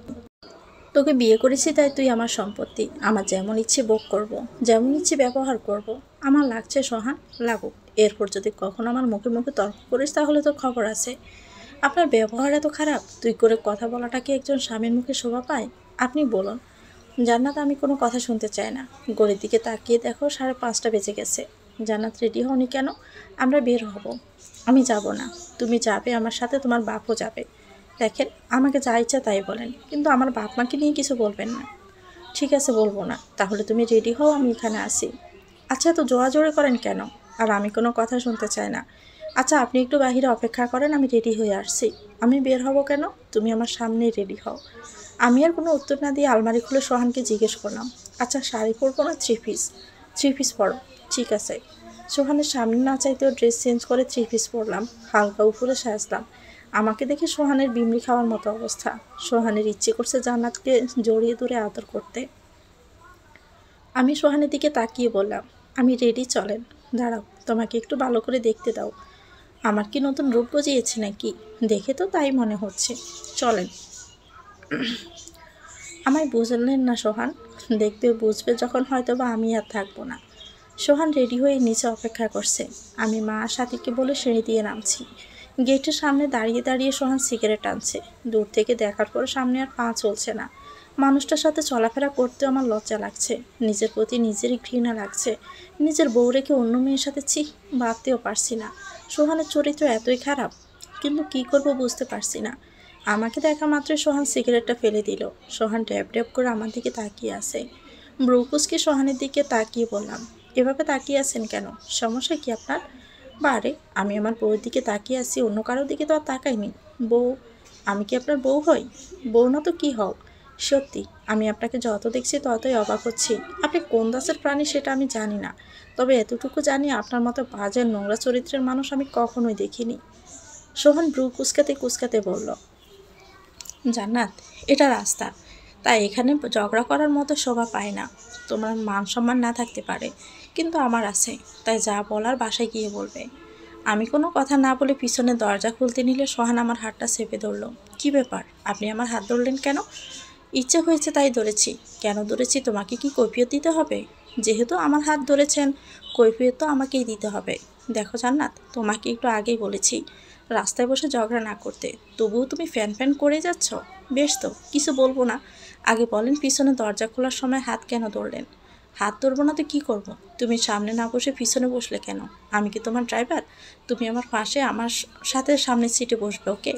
তোকে বিয়ে করেছি তাই তুই আমার সম্পত্তি, আমার যেমন ইচ্ছে ভোগ করব, যেমন ইচ্ছে ব্যবহার করব। আমার লাগছে সোহান, লাগুক। এরপর যদি কখনো আমার মুখে মুখে তর্ক করিস তাহলে তোর খবর আছে। আপনার ব্যবহার এত খারাপ, তুই করে কথা বলাটা কি একজন স্বামীর মুখে শোভা পায়? আপনি বলুন। জান্নাত, আমি কোনো কথা শুনতে চাই না। ঘড়ির দিকে তাকিয়ে দেখো 5:30 বেজে গেছে। জান্নাত, রেডি হওনি কেন? আমরা বের হব। আমি যাব না। তুমি যাবে আমার সাথে, তোমার বাপও যাবে। দেখেন, আমাকে যা ইচ্ছা তাই বলেন, কিন্তু আমার বাপ মাকে নিয়ে কিছু বলবেন না। ঠিক আছে, বলবো না। তাহলে তুমি রেডি হও, আমি এখানে আসি। আচ্ছা, এত জোরাজোরি করেন কেন? আর আমি কোনো কথা শুনতে চাই না। আচ্ছা, আপনি একটু বাহিরে অপেক্ষা করেন, আমি রেডি হয়ে আসছি। আমি বের হব কেন? তুমি আমার সামনেই রেডি হও। আমি আর কোনো উত্তর না দিয়ে আলমারি খুলে সোহানকে জিজ্ঞেস করলাম, আচ্ছা শাড়ি পরবো না থ্রি পিস? থ্রি পিস পরো। ঠিক আছে। সোহানের সামনে না চাইতেও ড্রেস চেঞ্জ করে থ্রি পিস পরলাম, হালকা উপরে সাজলাম। আমাকে দেখে সোহানের বিমড়ি খাওয়ার মতো অবস্থা। সোহানের ইচ্ছে করছে জান্নাতকে জড়িয়ে ধরে আদর করতে। আমি সোহানের দিকে তাকিয়ে বললাম, আমি রেডি, চলেন। দাঁড়াও, তোমাকে একটু ভালো করে দেখতে দাও। আমার কি নতুন রূপ গজিয়েছে নাকি? দেখে তো তাই মনে হচ্ছে। চলেন। আমায় বুঝলেন না সোহান? দেখবে বুঝবে যখন, হয়তো বা আমি আর থাকবো না। সোহান রেডি হয়ে নিচে অপেক্ষা করছে। আমি মা সাথীকে বলে সিঁড়ি দিয়ে নামছি। গেটের সামনে দাঁড়িয়ে দাঁড়িয়ে সোহান সিগারেট টানছে। দূর থেকে দেখার পর সামনে আর পা চলছে না। মানুষটার সাথে চলাফেরা করতে আমার লজ্জা লাগছে, নিজের প্রতি নিজেরই ঘৃণা লাগছে। নিজের বউ রেখে অন্য মেয়ের সাথে ভাবতেও পারছি না। সোহানের চরিত্র এতই খারাপ, কিন্তু কি করব বুঝতে পারছি না। আমাকে দেখা মাত্রই সোহান সিগারেটটা ফেলে দিল। সোহান ড্যাব ড্যাব করে আমার দিকে তাকিয়ে আছে। ব্রুকুসকে সোহানের দিকে তাকিয়ে বললাম, এভাবে তাকিয়ে আছেন কেন? সমস্যা কি আপনার? বারে, আমি আমার বউয়ের দিকে তাকিয়ে আছি, অন্য কারোর দিকে তো আর তাকাইনি। বউ? আমি কি আপনার বউ হই? বউ না তো কি হও? সত্যি, আমি আপনাকে যত দেখছি ততই অবাক হচ্ছি। আপনি কোন দাসের প্রাণী সেটা আমি জানি না, তবে এতটুকু জানি আপনার মতো বাজে নোংরা চরিত্রের মানুষ আমি কখনোই দেখিনি। সোহান ব্রু কুচকাতে কুচকাতে বলল, জান্নাত, এটা রাস্তা, তাই এখানে ঝগড়া করার মতো শোভা পায় না। তোমার মান সম্মান না থাকতে পারে, কিন্তু আমার আছে, তাই যা বলার বাসায় গিয়ে বলবে। আমি কোনো কথা না বলে পিছনে দরজা খুলতে নিলে সোহান আমার হাতটা চেপে ধরল। কী ব্যাপার, আপনি আমার হাত ধরলেন কেন? ইচ্ছে হয়েছে তাই ধরেছি। কেন ধরেছি তোমাকে কি কৈফিয়ত দিতে হবে? যেহেতু আমার হাত ধরেছেন, কৈফিয়ত তো আমাকেই দিতে হবে। দেখো জান্নাত, তোমাকে একটু আগেই বলেছি রাস্তায় বসে ঝগড়া না করতে, তবুও তুমি ফ্যান ফ্যান করে যাচ্ছ। বেশ, তো কিছু বলবো না। আগে বলেন, পিছনে দরজা খোলার সময় হাত কেন ধরলেন? হাত ধরবো না তো কী করবো? তুমি সামনে না বসে পিছনে বসলে কেন? আমি কি তোমার ড্রাইভার? তুমি আমার পাশে আমার সাথে সামনের সিটে বসবে, ওকে?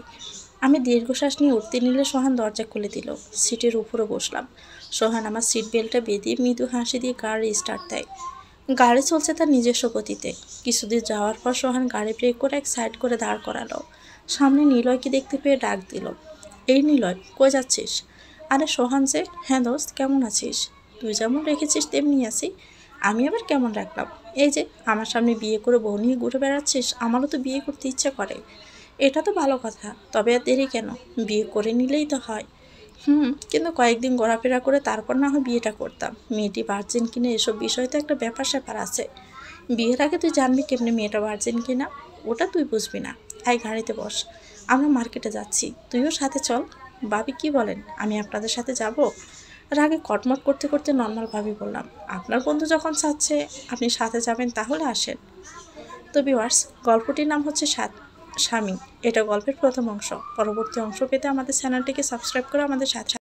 আমি দীর্ঘশ্বাস নিয়ে উঠতে নিলে সোহান দরজা খুলে দিল। সিটের উপরে বসলাম। সোহান আমার সিট বেল্টটা বেঁধে মৃদু হাসি দিয়ে গাড়ি স্টার্ট দেয়। গাড়ি চলছে তার নিজস্ব গতিতে। কিছুদূর যাওয়ার পর সোহান গাড়ি ব্রেক করে এক সাইড করে দাঁড় করালো। সামনে নিলয়কে দেখতে পেয়ে ডাক দিল, এই নিলয়, কই যাচ্ছিস? আরে সোহান যে। হ্যাঁ দোস্ত, কেমন আছিস? তুই যেমন রেখেছিস তেমনি আছি। আমি আবার কেমন রাখলাম? এই যে আমার সামনে বিয়ে করে বউ নিয়ে ঘুরে বেড়াচ্ছিস, আমারও তো বিয়ে করতে ইচ্ছে করে। এটা তো ভালো কথা, তবে আর দেরি কেন? বিয়ে করে নিলেই তো হয়। কিন্তু কয়েকদিন ঘোরাফেরা করে তারপর না হয় বিয়েটা করতাম। মেয়েটি ভার্জিন কিনা এসব বিষয় তো একটা ব্যাপার স্যাপার আছে। বিয়ের আগে তুই জানবি কেমনি মেয়েটা ভার্জিন কিনা? ওটা তুই বুঝবি না। আয় গাড়িতে বস, আমরা মার্কেটে যাচ্ছি, তুইও সাথে চল। ভাবি কি বলেন, আমি আপনাদের সাথে যাব? রাগে কটমট করতে করতে নর্মালভাবে বললাম, আপনার বন্ধু যখন চাচ্ছে আপনি সাথে যাবেন তাহলে আসেন। তো ভিউয়ার্স, গল্পটির নাম হচ্ছে স্বামী। এটা গল্পের প্রথম অংশ। পরবর্তী অংশ পেতে আমাদের চ্যানেলটিকে সাবস্ক্রাইব করে আমাদের সাথে